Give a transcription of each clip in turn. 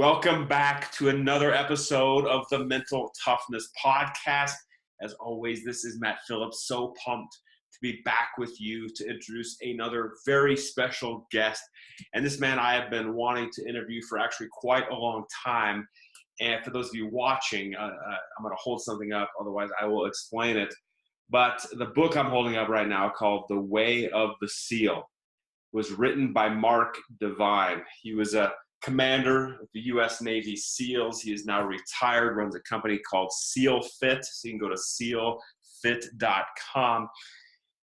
Welcome back to another episode of the Mental Toughness Podcast. As always, this is Matt Phillips. So pumped to be back with you to introduce another very special guest. And this man I have been wanting to interview for actually quite a long time. And for those of you watching, I'm going to hold something up, otherwise I will explain it. But the book I'm holding up right now, called The Way of the SEAL, was written by Mark Divine. He was a commander of the U.S. Navy SEALs. He is now retired, runs a company called SEAL Fit. So you can go to sealfit.com.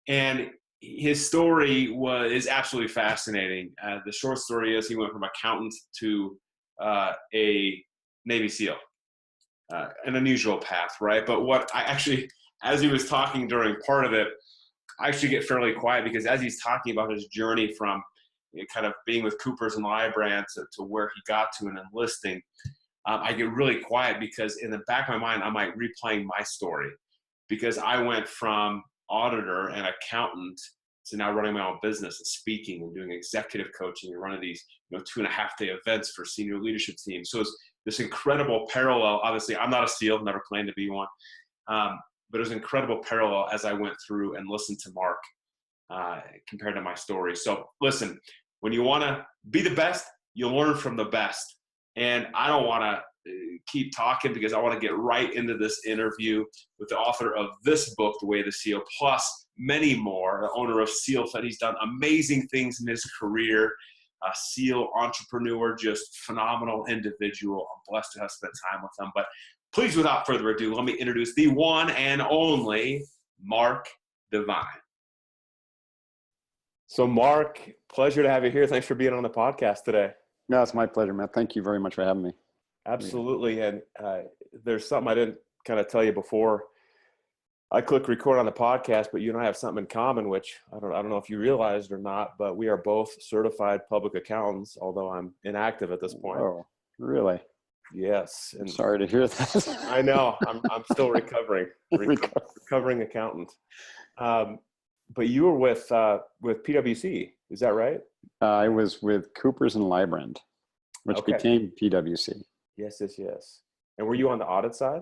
And his story is absolutely fascinating. The short story is he went from accountant to a Navy SEAL. An unusual path, right? But what I actually, as he was talking during part of it, I actually get fairly quiet because as he's talking about his journey from kind of being with Coopers and Lybrand to where he got to and enlisting, I get really quiet because in the back of my mind, I'm like replaying my story, because I went from auditor and accountant to now running my own business and speaking and doing executive coaching and running these 2.5-day events for senior leadership teams. So it's this incredible parallel. Obviously, I'm not a SEAL, never claimed to be one. But it was an incredible parallel as I went through and listened to Mark compared to my story. So listen, when you want to be the best, you learn from the best. And I don't want to keep talking because I want to get right into this interview with the author of this book, The Way of the SEAL, plus many more, the owner of SEAL Fit. He's done amazing things in his career. A SEAL entrepreneur, just phenomenal individual. I'm blessed to have spent time with him. But please, without further ado, let me introduce the one and only Mark Divine. So Mark, pleasure to have you here. Thanks for being on the podcast today. No, it's my pleasure, Matt. Thank you very much for having me. Absolutely. And there's something I didn't kind of tell you before I click record on the podcast, but you and I have something in common, which I don't know if you realized or not, but we are both certified public accountants, although I'm inactive at this point. Oh, really? Yes. I'm sorry to hear that. I know. I'm still recovering accountant. But you were with PwC, is that right? I was with Coopers and Lybrand, which became PwC. Yes. And were you on the audit side?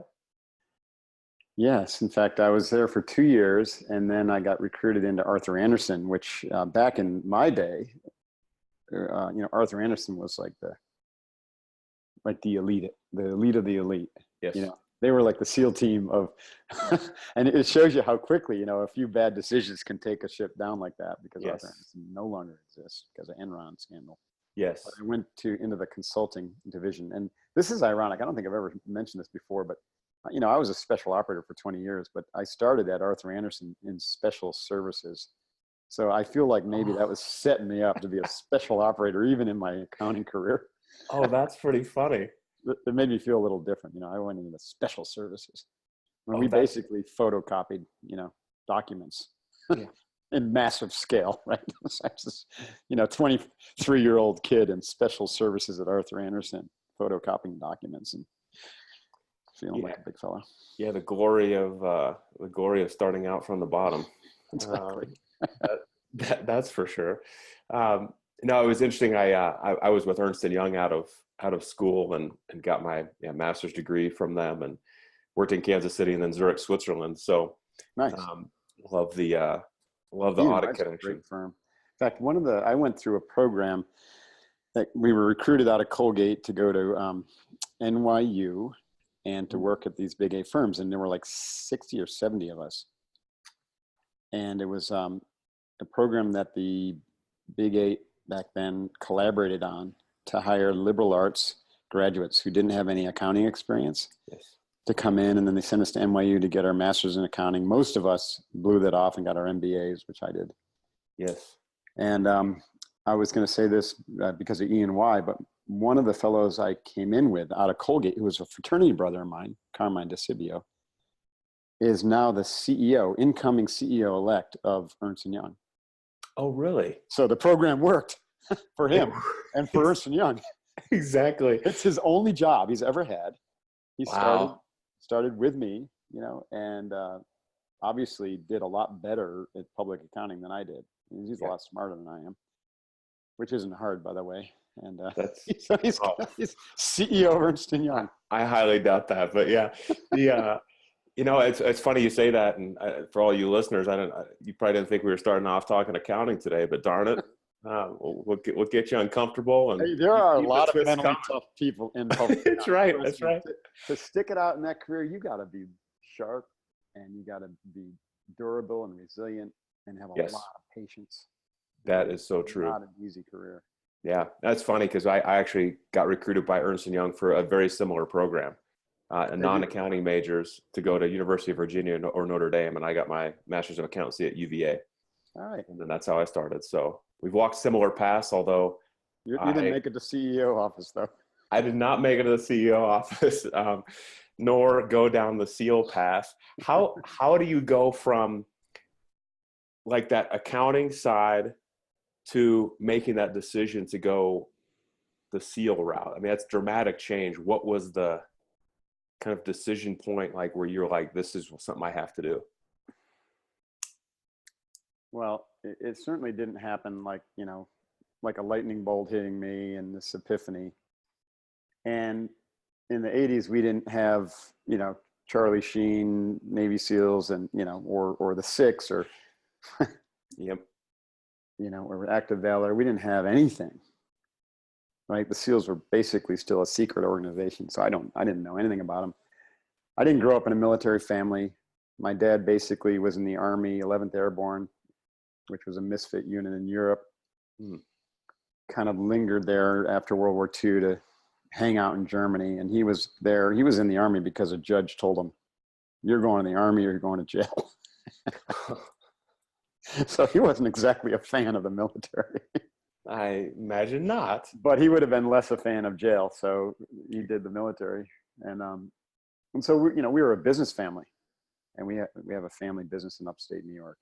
Yes. In fact, I was there for 2 years, and then I got recruited into Arthur Andersen, which back in my day, Arthur Andersen was like the elite of the elite. Yes. They were like the SEAL team of, and it shows you how quickly, a few bad decisions can take a ship down like that, because Arthur Andersen no longer exists because of Enron scandal. Yes. But I went into the consulting division, and this is ironic. I don't think I've ever mentioned this before, but I was a special operator for 20 years, but I started at Arthur Andersen in special services. So I feel like maybe that was setting me up to be a special operator, even in my accounting career. Oh, that's pretty funny. It made me feel a little different. I went into special services. We basically photocopied, documents in massive scale, right? I was this, 23-year-old kid in special services at Arthur Andersen, photocopying documents and feeling like a big fella. Yeah, the glory of starting out from the bottom. Exactly. That's for sure. No, it was interesting. I was with Ernst & Young out of school and got my master's degree from them, and worked in Kansas City and then Zurich, Switzerland. So nice. Love the audit connection. Great firm. In fact, I went through a program that we were recruited out of Colgate to go to NYU and to work at these big A firms. And there were like 60 or 70 of us. And it was a program that the big eight back then collaborated on to hire liberal arts graduates who didn't have any accounting experience to come in. And then they sent us to NYU to get our master's in accounting. Most of us blew that off and got our MBAs, which I did. Yes. And I was going to say this because of E&Y, but one of the fellows I came in with out of Colgate, who was a fraternity brother of mine, Carmine DeCibio, is now the incoming CEO-elect of Ernst & Young. Oh, really? So the program worked for him and for Ernst & Young. Exactly. It's his only job he's ever had. He started with me, and obviously did a lot better at public accounting than I did. He's a lot smarter than I am. which isn't hard, by the way. And That's he's CEO of Ernst & Young. I highly doubt that, but yeah, the it's funny you say that, and for all you listeners, you probably didn't think we were starting off talking accounting today, but darn it, we'll get you uncomfortable, and hey, there are a keep lot the of twist mentally coming. tough people in public. That's right. That's right. To stick it out in that career, you got to be sharp, and you got to be durable and resilient, and have a Yes. lot of patience. That is so true. Not an easy career. Yeah, that's funny because I actually got recruited by Ernst & Young for a very similar program, non-accounting majors to go to University of Virginia or Notre Dame, and I got my Master's of Accountancy at UVA. All right. And then that's how I started. So we've walked similar paths, although you didn't make it to CEO office, though. I did not make it to the CEO office, nor go down the SEAL path. How do you go from like that accounting side to making that decision to go the SEAL route? I mean, that's dramatic change. What was the kind of decision point like where you're like, this is something I have to do? Well, it certainly didn't happen like a lightning bolt hitting me and this epiphany. And in the 80s, we didn't have, Charlie Sheen, Navy SEALs, and, or the Six, or, Yep. Or Active Valor. We didn't have anything, right? The SEALs were basically still a secret organization. So I didn't know anything about them. I didn't grow up in a military family. My dad basically was in the Army, 11th Airborne, which was a misfit unit in Europe. Kind of lingered there after World War II to hang out in Germany. And he was there. He was in the Army because a judge told him, you're going to the Army or you're going to jail. So he wasn't exactly a fan of the military. I imagine not. But he would have been less a fan of jail. So he did the military. And so, we were a business family. And we have a family business in upstate New York,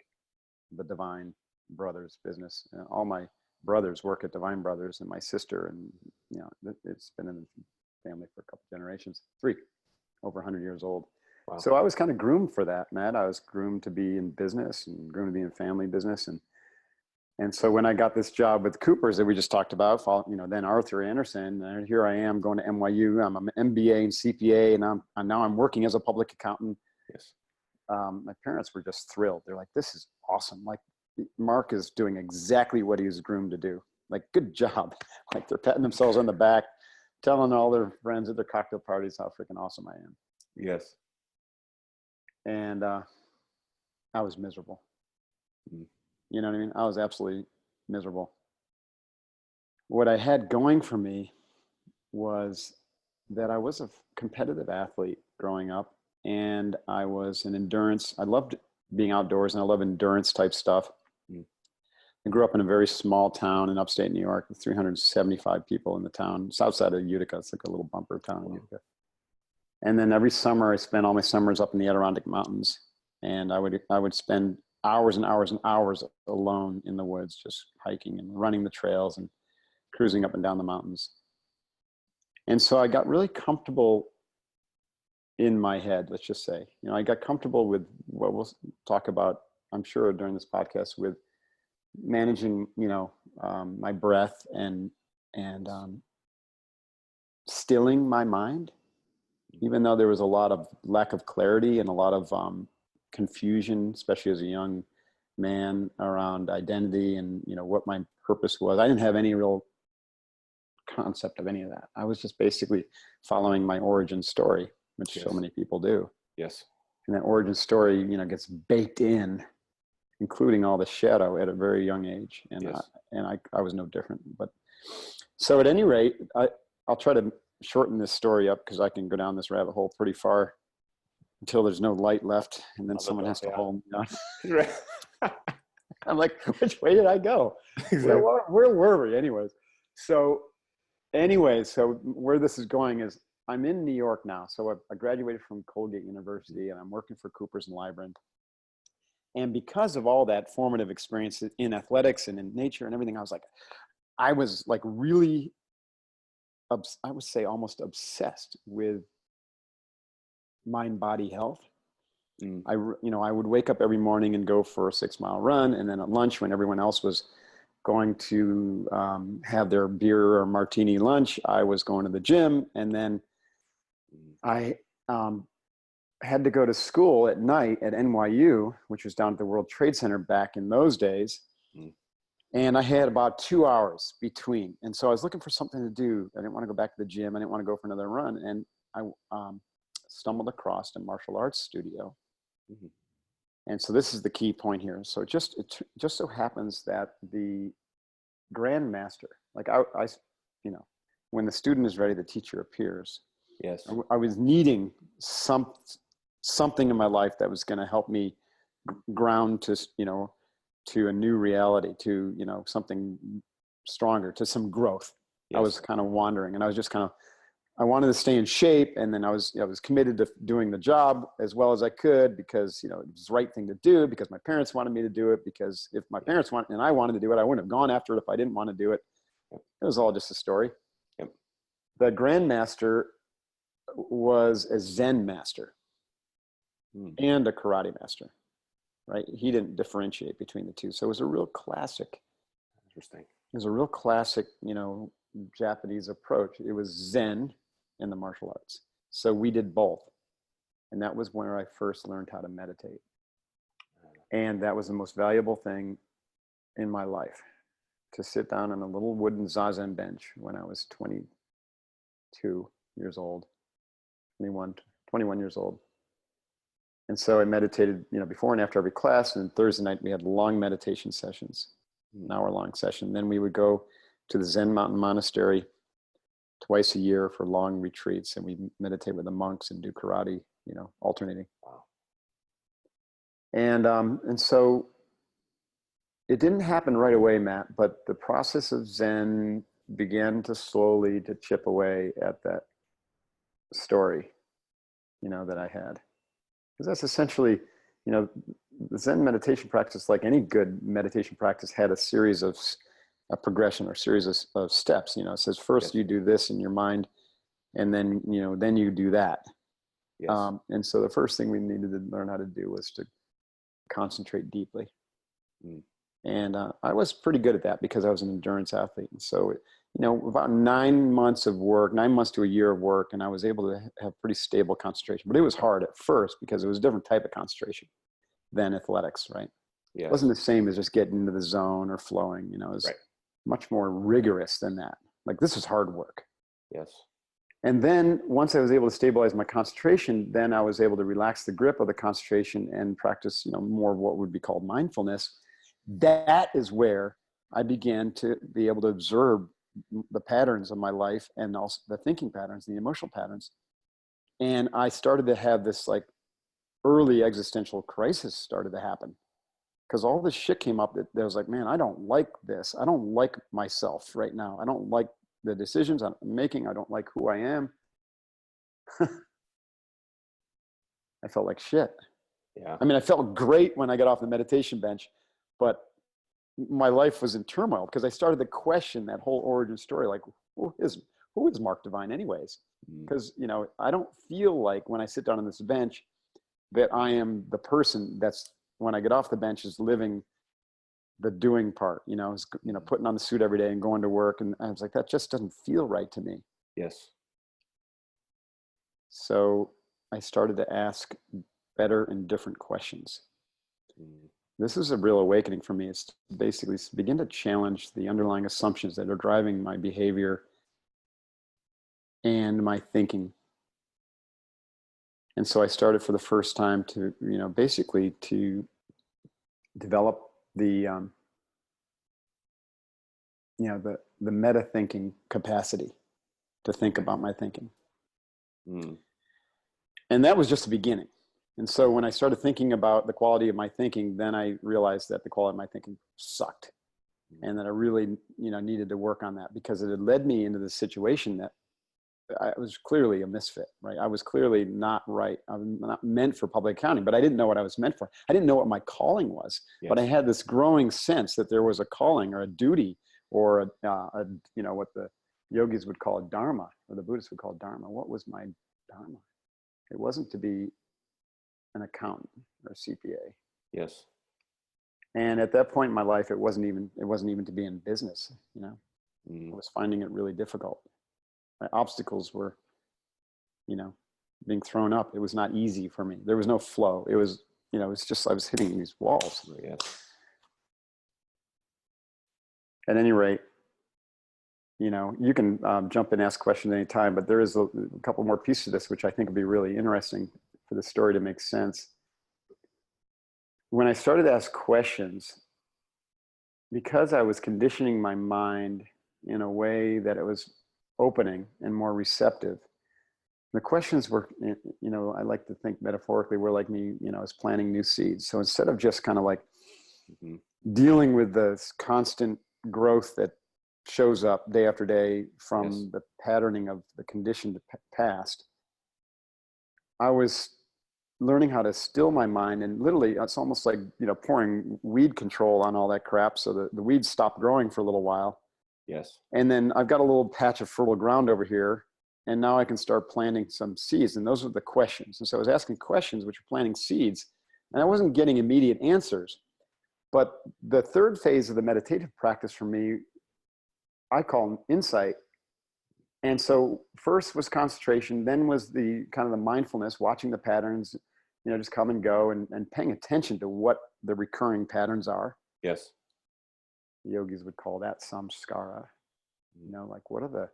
the Divine Brothers business. And all my brothers work at Divine Brothers, and my sister, and it's been in the family for a couple generations, over 100 years old. Wow. So I was kind of groomed for that, Matt. I was groomed to be in business and groomed to be in family business, and so when I got this job with Cooper's that we just talked about, then Arthur Andersen, and here I am going to NYU. I'm an MBA and CPA, and now I'm working as a public accountant. Yes. My parents were just thrilled. They're like, "This is awesome! Like, Mark is doing exactly what he was groomed to do. Like, good job." Like, they're patting themselves on the back, telling all their friends at their cocktail parties how freaking awesome I am. Yes. And I was miserable. You know what I mean? I was absolutely miserable. What I had going for me was that I was a competitive athlete growing up, and I was an endurance. I loved being outdoors, and I love endurance type stuff. I grew up in a very small town in upstate New York with 375 people in the town. It's outside of Utica. It's like a little bumper town in Utica. And then every summer, I spent all my summers up in the Adirondack Mountains, and I would spend hours and hours and hours alone in the woods, just hiking and running the trails and cruising up and down the mountains. And so I got really comfortable in my head, let's just say. I got comfortable with what we'll talk about, I'm sure, during this podcast, with managing, my breath and stilling my mind, even though there was a lot of lack of clarity and a lot of confusion, especially as a young man, around identity and, what my purpose was. I didn't have any real concept of any of that. I was just basically following my origin story, which so many people do. Yes. And that origin story, gets baked in, including all the shadow at a very young age. And I was no different. But so at any rate, I'll try to shorten this story up because I can go down this rabbit hole pretty far until there's no light left, and then someone has to hold me down. I'm like, which way did I go? Exactly. Where were we anyways? So where this is going is I'm in New York now. So I graduated from Colgate University, and I'm working for Cooper's and Lybrand. And because of all that formative experience in athletics and in nature and everything, I was like really, I would say almost obsessed with mind-body health. I would wake up every morning and go for a 6-mile run. And then at lunch, when everyone else was going to have their beer or martini lunch. I was going to the gym, and then I had to go to school at night at NYU, which was down at the World Trade Center back in those days. And I had about 2 hours between. And so I was looking for something to do. I didn't want to go back to the gym. I didn't want to go for another run. And I stumbled across a martial arts studio. And so this is the key point here. So it just so happens that the grandmaster, like I you know, when the student is ready, the teacher appears. Yes. I was needing something in my life that was going to help me ground to, you know, to a new reality, to, you know, something stronger, to some growth. Yes. I was kind of wandering, and I was just kind of, I wanted to stay in shape. And then I was committed to doing the job as well as I could, because, you know, it was the right thing to do, because my parents wanted me to do it, because if my parents wanted, and I wanted to do it, I wouldn't have gone after it if I didn't want to do it. It was all just a story. Yep. The grandmaster was a Zen master and a karate master, right? He didn't differentiate between the two. So it was a real classic. Interesting. It was a real classic, you know, Japanese approach. It was Zen in the martial arts. So we did both. And that was where I first learned how to meditate. And that was the most valuable thing in my life, to sit down on a little wooden zazen bench when I was 22 years old, 21 years old. And so I meditated, you know, before and after every class. And Thursday night we had long meditation sessions, an hour-long session. Then we would go to the Zen Mountain Monastery twice a year for long retreats, and we meditate with the monks and do karate, you know, alternating. Wow. And so it didn't happen right away, Matt, but the process of Zen began to slowly to chip away at that story, you know, that I had. Because that's essentially, you know, the Zen meditation practice, like any good meditation practice, had a series of a progression or series of steps. You know, it says first you do this in your mind, and then, you know, then you do that. Yes. And so the first thing we needed to learn how to do was to concentrate deeply. And I was pretty good at that because I was an endurance athlete. And so, you know, about 9 months to a year of work, and I was able to have pretty stable concentration. But it was hard at first because it was a different type of concentration than athletics, right? Yes. It wasn't the same as just getting into the zone or flowing. You know, it was much more rigorous than that. Like, this is hard work. Yes. And then once I was able to stabilize my concentration, then I was able to relax the grip of the concentration and practice, you know, more of what would be called mindfulness. That is where I began to be able to observe the patterns of my life, and also the thinking patterns, the emotional patterns. And I started to have this like early existential crisis started to happen, because all this shit came up that was like, man, I don't like this. I don't like myself right now. I don't like the decisions I'm making. I don't like who I am. I felt like shit. Yeah. I mean, I felt great when I got off the meditation bench, but my life was in turmoil because I started to question that whole origin story. Like, who is Mark Divine anyways? Because, you know, I don't feel like when I sit down on this bench that I am the person that's, when I get off the bench, is living the doing part, you know, is, you know, putting on the suit every day and going to work. And I was like, that just doesn't feel right to me. Yes. So I started to ask better and different questions. This is a real awakening for me. It's basically begin to challenge the underlying assumptions that are driving my behavior and my thinking. And so I started for the first time to, you know, basically to develop the, you know, the meta thinking capacity to think about my thinking. And that was just the beginning. And so when I started thinking about the quality of my thinking, then I realized that the quality of my thinking sucked, and that I really, you know, needed to work on that, because it had led me into this situation that I was clearly a misfit, right? I was clearly not right. I'm not meant for public accounting, but I didn't know what I was meant for. I didn't know what my calling was, but I had this growing sense that there was a calling or a duty or a you know, what the yogis would call a dharma, or the Buddhists would call dharma. What was my dharma? It wasn't to be an accountant or a CPA. Yes. And at that point in my life, it wasn't even to be in business. You know, I was finding it really difficult. My obstacles were, you know, being thrown up. It was not easy for me. There was no flow. It was, you know, it's just, I was hitting these walls. Yes. At any rate, you know, you can jump in and ask questions anytime, but there is a couple more pieces to this, which I think would be really interesting for the story to make sense. When I started to ask questions, because I was conditioning my mind in a way that it was opening and more receptive, the questions were, you know, I like to think metaphorically, were like me, you know, as planting new seeds. So instead of just kind of like dealing with the constant growth that shows up day after day from the patterning of the conditioned past, I was learning how to still my mind, and literally it's almost like, you know, pouring weed control on all that crap so that the weeds stop growing for a little while. Yes. And then I've got a little patch of fertile ground over here, and now I can start planting some seeds. And those are the questions. And so I was asking questions which are planting seeds, and I wasn't getting immediate answers. But the third phase of the meditative practice for me, I call insight. And so first was concentration, then was the kind of the mindfulness, watching the patterns, you know, just come and go, and paying attention to what the recurring patterns are. Yes. The yogis would call that samskara. You know, like what are the,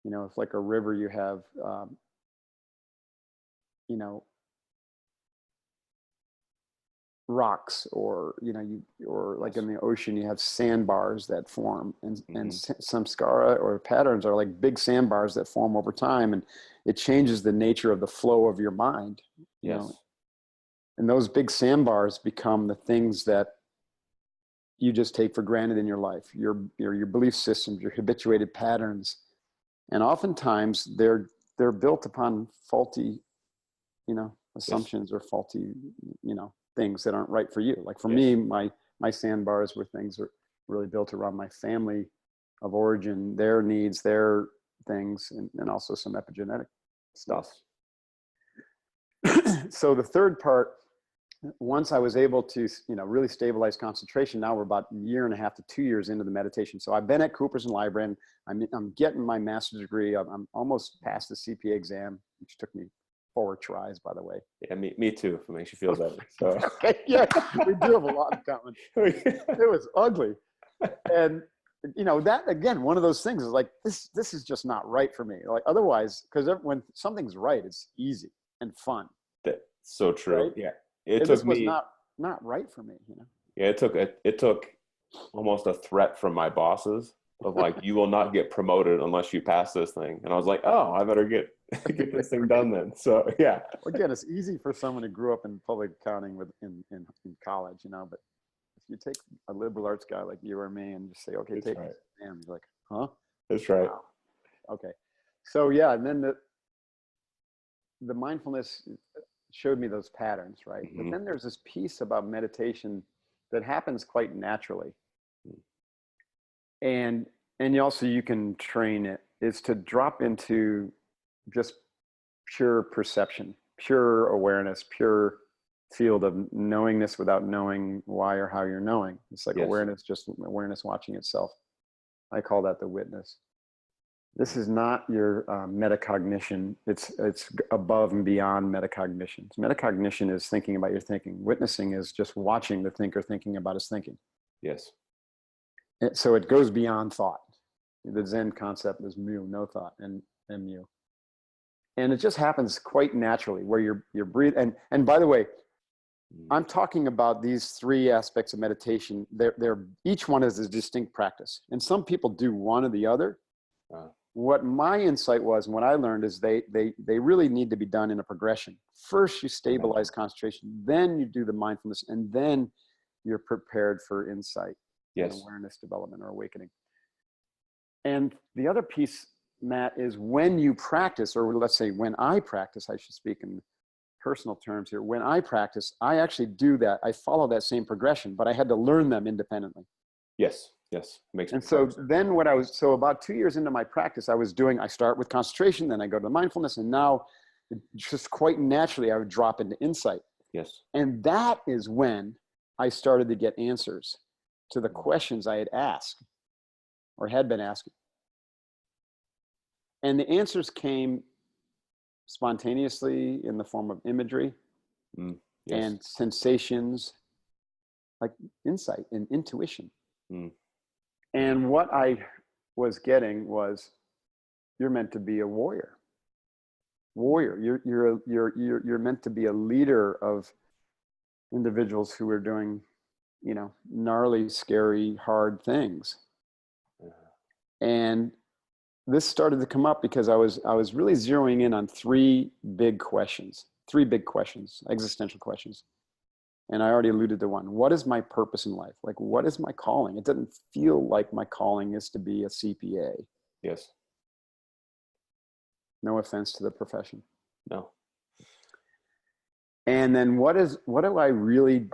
you know, it's like a river, you have, you know, rocks, or, you know, or like in the ocean, you have sandbars that form, and samskara or patterns are like big sandbars that form over time, and it changes the nature of the flow of your mind. You know? And those big sandbars become the things that you just take for granted in your life, your belief systems, your habituated patterns. And oftentimes they're built upon faulty, you know, assumptions or faulty, you know, things that aren't right for you. Like for me, my sandbars were things that really built around my family of origin, their needs, their things, and also some epigenetic stuff. So the third part, once I was able to, you know, really stabilize concentration, now we're about 1.5 to 2 years into the meditation. So I've been at Cooper's and Library, and I'm getting my master's degree. I'm almost past the CPA exam, which took me 4 tries, by the way. Yeah, me too, if it makes you feel better. So. Okay, yeah, we do have a lot in common. It was ugly. And, you know, that, again, one of those things is like, this is just not right for me. Like, otherwise, because when something's right, it's easy and fun. That's so true. Right? Yeah. It just was not right for me, you know? Yeah, it took almost a threat from my bosses of like, you will not get promoted unless you pass this thing. And I was like, oh, I better get this thing done then. So yeah. Again, it's easy for someone who grew up in public accounting in college, you know, but if you take a liberal arts guy like you or me and just say, okay, take this exam, you're like, huh? That's right. Wow. Okay. So yeah, and then the mindfulness showed me those patterns, right? But then there's this piece about meditation that happens quite naturally. And you can train it, is to drop into just pure perception, pure awareness, pure field of knowingness without knowing why or how you're knowing. It's like awareness, just awareness watching itself. I call that the witness. This is not your metacognition. It's above and beyond metacognition. Metacognition is thinking about your thinking. Witnessing is just watching the thinker thinking about his thinking. Yes. So it goes beyond thought. The Zen concept is mu, no thought, and mu. And it just happens quite naturally where you're breathing. And by the way, I'm talking about these 3 aspects of meditation. They're each one is a distinct practice. And some people do one or the other. What my insight was, and what I learned, is they really need to be done in a progression. First, you stabilize concentration, then you do the mindfulness, and then you're prepared for insight, and awareness development or awakening. And the other piece, Matt, is when you practice, or let's say when I practice, I should speak in personal terms here. When I practice, I actually do that. I follow that same progression, but I had to learn them independently. Yes. Makes and so then about 2 years into my practice, I start with concentration, then I go to mindfulness, and now just quite naturally, I would drop into insight. Yes. And that is when I started to get answers to the questions I had asked or had been asking. And the answers came spontaneously in the form of imagery Yes. and sensations, like insight and intuition. And what I was getting was, you're meant to be a warrior. You're meant to be a leader of individuals who are doing, you know, gnarly, scary, hard things. And this started to come up because I was really zeroing in on three big questions, existential questions. And I already alluded to one. What is my purpose in life? Like, what is my calling? It doesn't feel like my calling is to be a CPA. Yes. No offense to the profession. No. And then what do I really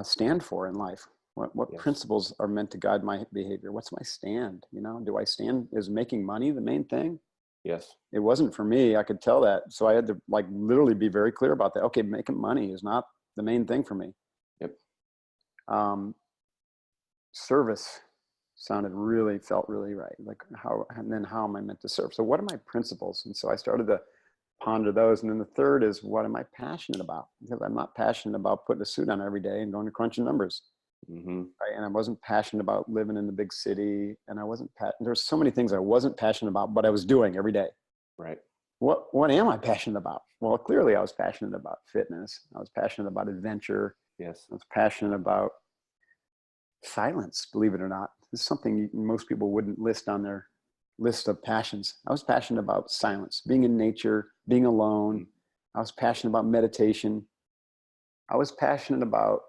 stand for in life? What Yes. principles are meant to guide my behavior? What's my stand? You know, do I stand, is making money the main thing? Yes. It wasn't for me. I could tell that. So I had to like literally be very clear about that. Okay, making money is not the main thing for me. Yep. Service felt really right. Like how am I meant to serve? So what are my principles? And so I started to ponder those. And then the third is, what am I passionate about? Because I'm not passionate about putting a suit on every day and going to crunching numbers. Right? And I wasn't passionate about living in the big city. And there's so many things I wasn't passionate about, but I was doing every day. Right. What am I passionate about? Well, clearly I was passionate about fitness. I was passionate about adventure. Yes. I was passionate about silence, believe it or not. It's something most people wouldn't list on their list of passions. I was passionate about silence, being in nature, being alone. I was passionate about meditation. I was passionate about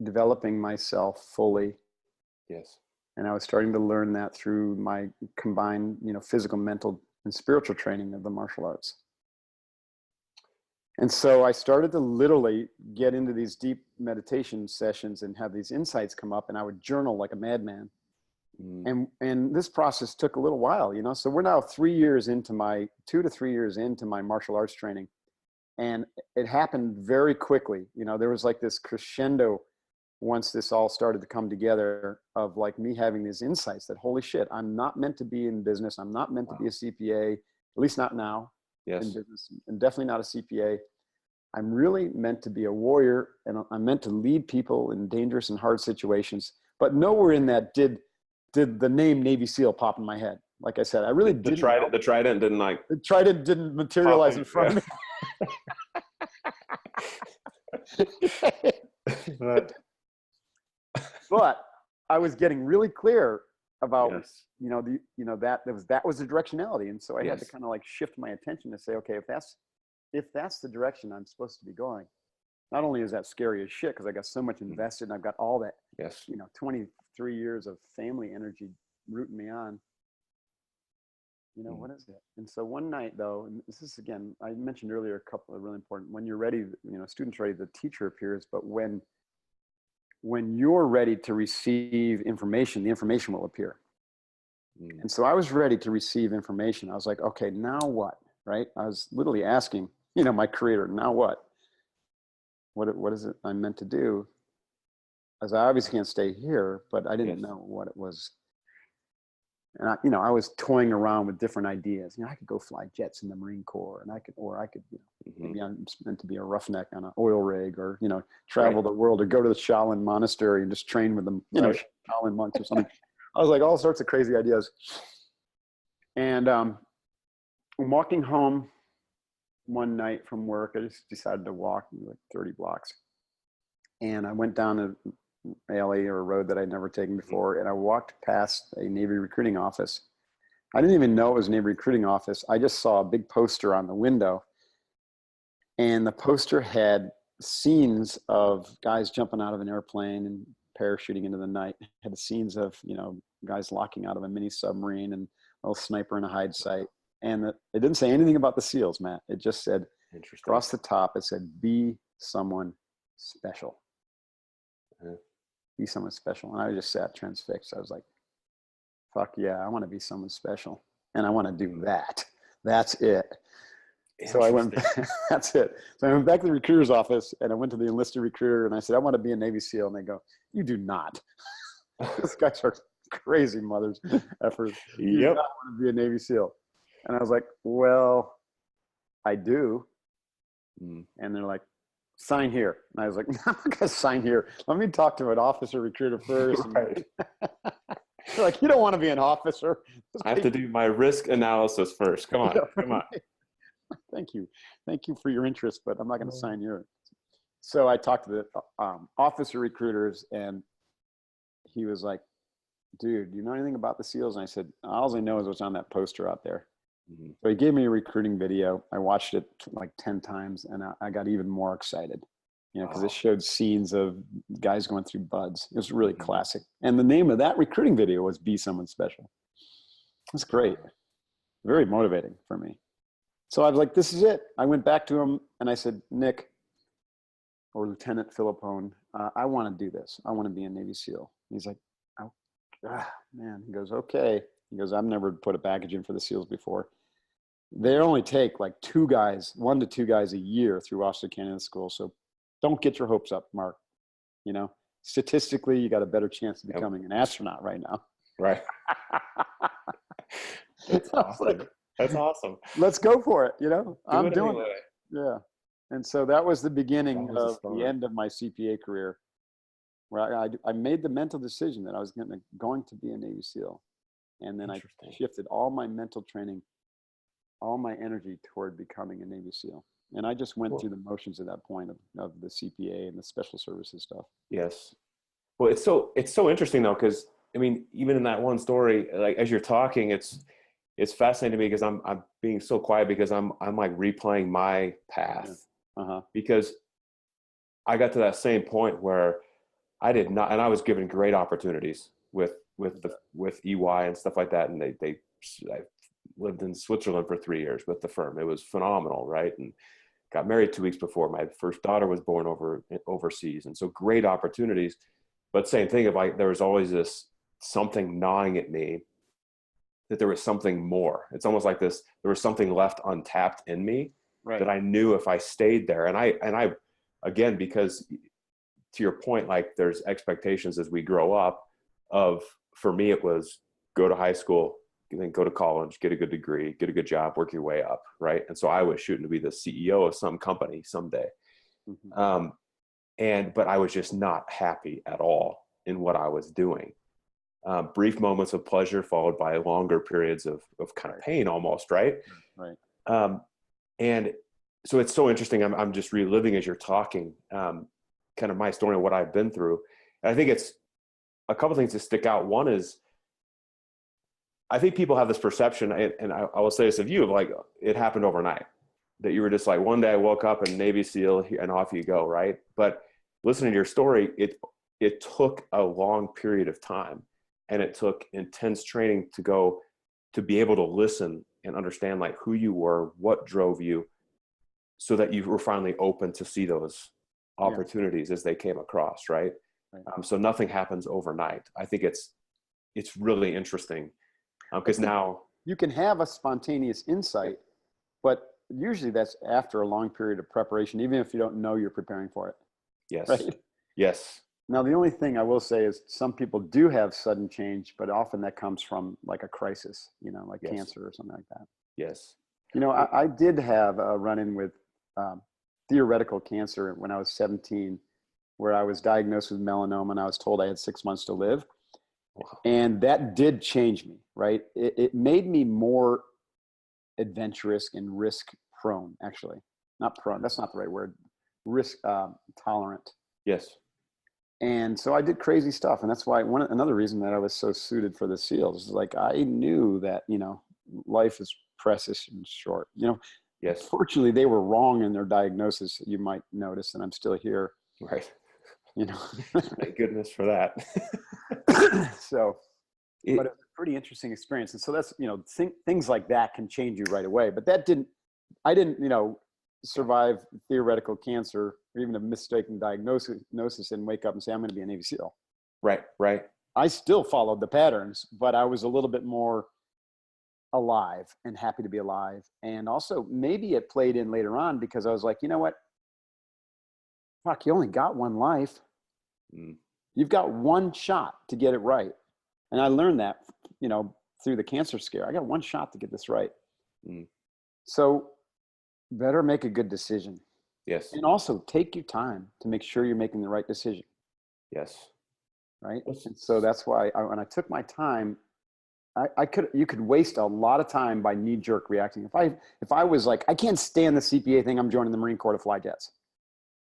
developing myself fully. Yes. And I was starting to learn that through my combined, you know, physical, mental, and spiritual training of the martial arts. And so I started to literally get into these deep meditation sessions and have these insights come up, and I would journal like a madman. And this process took a little while, you know. So we're now 2 to 3 years into my martial arts training. And it happened very quickly. You know, there was like this crescendo once this all started to come together of like me having these insights that, holy shit, I'm not meant to be in business. I'm not meant to be a CPA, at least not now. Yes. In business, and definitely not a CPA. I'm really meant to be a warrior, and I'm meant to lead people in dangerous and hard situations. But nowhere in that did the name Navy SEAL pop in my head. Like I said, I really didn't. The trident didn't like. The trident didn't materialize in front of me. But I was getting really clear about, Yes. you know, that was the directionality. And so I had Yes. to kind of like shift my attention to say, okay, if that's the direction I'm supposed to be going, not only is that scary as shit, because I got so much invested and I've got all that, Yes. you know, 23 years of family energy rooting me on, you know, what is it? And so one night though, and this is, again, I mentioned earlier, a couple of really important, when you're ready, you know, students ready, the teacher appears, but when you're ready to receive information, the information will appear. And so I was ready to receive information. I was like, okay, now what? Right? I was literally asking, you know, my creator, now what? What is it I'm meant to do? As I obviously can't stay here, but I didn't know what it was. And I was toying around with different ideas. You know, I could go fly jets in the Marine Corps, and I could, you know, maybe I'm meant to be a roughneck on an oil rig, or, you know, travel the world, or go to the Shaolin monastery and just train with them, you know, Shaolin monks or something. I was like, all sorts of crazy ideas. And I'm walking home one night from work. I just decided to walk like 30 blocks. And I went down an alley or a road that I'd never taken before. And I walked past a Navy recruiting office. I didn't even know it was a Navy recruiting office. I just saw a big poster on the window. And the poster had scenes of guys jumping out of an airplane and parachuting into the night. It had scenes of, you know, guys locking out of a mini submarine and a little sniper in a hide site. And it didn't say anything about the SEALs, Matt. It just said, across the top, it said, be someone special. Be someone special. And I just sat transfixed. I was like, fuck yeah, I want to be someone special. And I want to do that. That's it. So I went, that's it. So I went back to the recruiter's office and I went to the enlisted recruiter and I said, I want to be a Navy SEAL. And they go, you do not. This guy's are crazy mothers effers. You do not want to be a Navy SEAL. And I was like, well, I do. And they're like, sign here. And I was like, no, I'm not going to sign here. Let me talk to an officer recruiter first. Right. They're like, you don't want to be an officer. I have to do my risk analysis first. Come on, come on. Thank you. Thank you for your interest, but I'm not going to sign here. So I talked to the officer recruiters and he was like, dude, do you know anything about the SEALs? And I said, all I know is what's on that poster out there. So he gave me a recruiting video. I watched it like 10 times and I got even more excited, because it showed scenes of guys going through buds. It was really classic. And the name of that recruiting video was Be Someone Special. That's great. Very motivating for me. So I was like, this is it. I went back to him and I said, Nick, or Lieutenant Philippone, I want to do this. I want to be a Navy SEAL. He's like, oh, man. He goes, okay. He goes, I've never put a package in for the SEALs before. They only take like 1 to 2 guys a year through Officer Candidate School. So don't get your hopes up, Mark. Statistically, you got a better chance of becoming an astronaut right now. Right. That's awesome. Like, that's awesome. Let's go for it. I'm doing anyway. it. Yeah. And so that was the beginning was of the end of my CPA career, where I made the mental decision that I was going to be a Navy SEAL. And then I shifted all my mental training, all my energy toward becoming a Navy SEAL. And I just went through the motions at that point of the CPA and the special services stuff. Yes. Well, it's so interesting though, because I mean, even in that one story, like as you're talking, it's fascinating to me because I'm being so quiet because I'm like replaying my path. Because I got to that same point where I did not, and I was given great opportunities with EY and stuff like that. And I lived in Switzerland for 3 years with the firm. It was phenomenal. Right. And got married 2 weeks before my first daughter was born overseas. And so great opportunities, but same thing of like, there was always this something gnawing at me that there was something more. It's almost like there was something left untapped in me that I knew if I stayed there. And I, again, because to your point, like there's expectations as we grow up for me, it was go to high school, then go to college, get a good degree, get a good job, work your way up. Right. And so I was shooting to be the CEO of some company someday. But I was just not happy at all in what I was doing. Brief moments of pleasure followed by longer periods of kind of pain almost. Right. And so it's so interesting. I'm just reliving as you're talking, kind of my story and what I've been through. And I think it's a couple things that stick out. One is, I think people have this perception, and I will say this of you, of like it happened overnight, that you were just like, one day I woke up and Navy SEAL and off you go. Right. But listening to your story, it took a long period of time and it took intense training to be able to listen and understand like who you were, what drove you, so that you were finally open to see those opportunities as they came across. Right. So nothing happens overnight. I think it's really interesting because now you can have a spontaneous insight, but usually that's after a long period of preparation, even if you don't know you're preparing for it. Yes. Right? Yes. Now, the only thing I will say is some people do have sudden change, but often that comes from like a crisis, like cancer or something like that. Yes. I did have a run-in with theoretical cancer when I was 17, where I was diagnosed with melanoma and I was told I had 6 months to live. Wow. And that did change me, right? It made me more adventurous and risk prone, actually. Not prone, that's not the right word. Risk tolerant. Yes. And so I did crazy stuff. And that's why another reason that I was so suited for the SEALs is like, I knew that, life is precious and short, Yes. Fortunately, they were wrong in their diagnosis. You might notice, and I'm still here. Right. Thank goodness for that. So, but it's a pretty interesting experience. And so that's, things like that can change you right away. But I didn't, survive theoretical cancer or even a mistaken diagnosis and wake up and say, I'm going to be a Navy SEAL. Right. Right. I still followed the patterns, but I was a little bit more alive and happy to be alive. And also maybe it played in later on because I was like, you know what? Fuck, you only got one life. Mm. You've got one shot to get it right. And I learned that, you know, through the cancer scare. I got one shot to get this right. Mm. So better make a good decision. Yes. And also take your time to make sure you're making the right decision. Yes. Right. And so that's why when I took my time, you could waste a lot of time by knee jerk reacting. If I was like, I can't stand the CPA thing, I'm joining the Marine Corps to fly jets.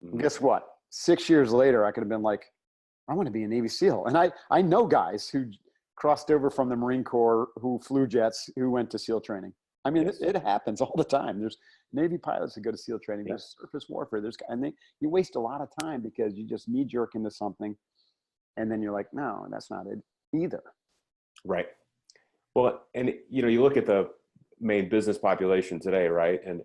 Mm. Guess what? 6 years later, I could have been like, I want to be a Navy SEAL. And I know guys who crossed over from the Marine Corps, who flew jets, who went to SEAL training. I mean, Yes. it happens all the time. There's Navy pilots who go to SEAL training. Yeah. There's surface warfare. You waste a lot of time because you just knee jerk into something. And then you're like, no, that's not it either. Right. Well, and you know, you look at the main business population today, right? And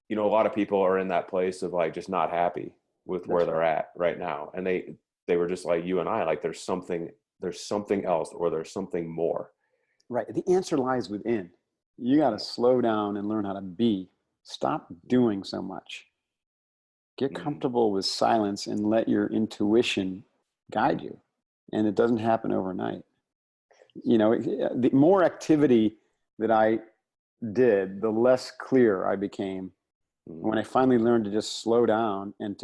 you know, a lot of people are in that place of like just not happy with where they're at right now. And they were just like you and I, like there's something else, or there's something more. Right. The answer lies within. You got to slow down and learn how to be. Stop doing so much. Get comfortable with silence and let your intuition guide you. And it doesn't happen overnight. You know, the more activity that I did, the less clear I became. When I finally learned to just slow down and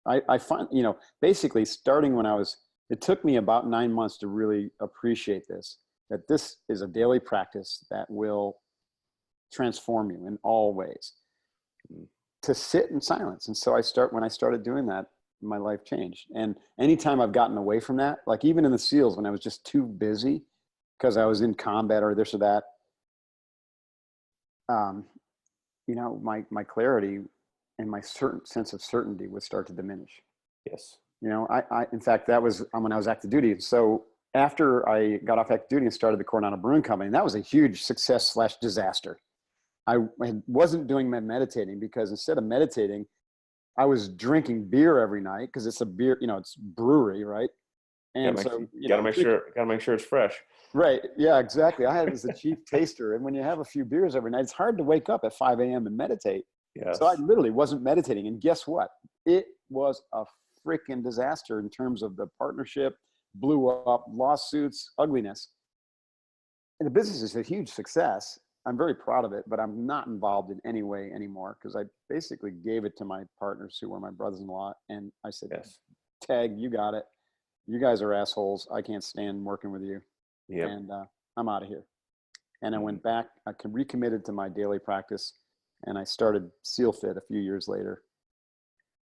I find, you know, basically starting when it took me about 9 months to really appreciate this, that this is a daily practice that will transform you in all ways. To sit in silence. And so when I started doing that, my life changed. And anytime I've gotten away from that, like even in the SEALs, when I was just too busy because I was in combat or this or that, you know, my clarity and my certain sense of certainty would start to diminish. Yes. You know, in fact, that was when I was active duty. So after I got off active duty and started the Coronado Brewing Company, that was a huge success/disaster. I wasn't doing my meditating because instead of meditating, I was drinking beer every night because it's a beer, you know, it's brewery, right? And so you gotta make sure it's fresh. Right. Yeah, exactly. I had it as a chief taster. And when you have a few beers every night, it's hard to wake up at 5 a.m. and meditate. Yes. So I literally wasn't meditating. And guess what? It was a freaking disaster in terms of the partnership, blew up, lawsuits, ugliness. And the business is a huge success. I'm very proud of it, but I'm not involved in any way anymore because I basically gave it to my partners who were my brothers-in-law. And I said, yes, Tag, you got it. You guys are assholes. I can't stand working with you. Yep. And I'm out of here. And I went back, I recommitted to my daily practice, and I started SEAL Fit a few years later.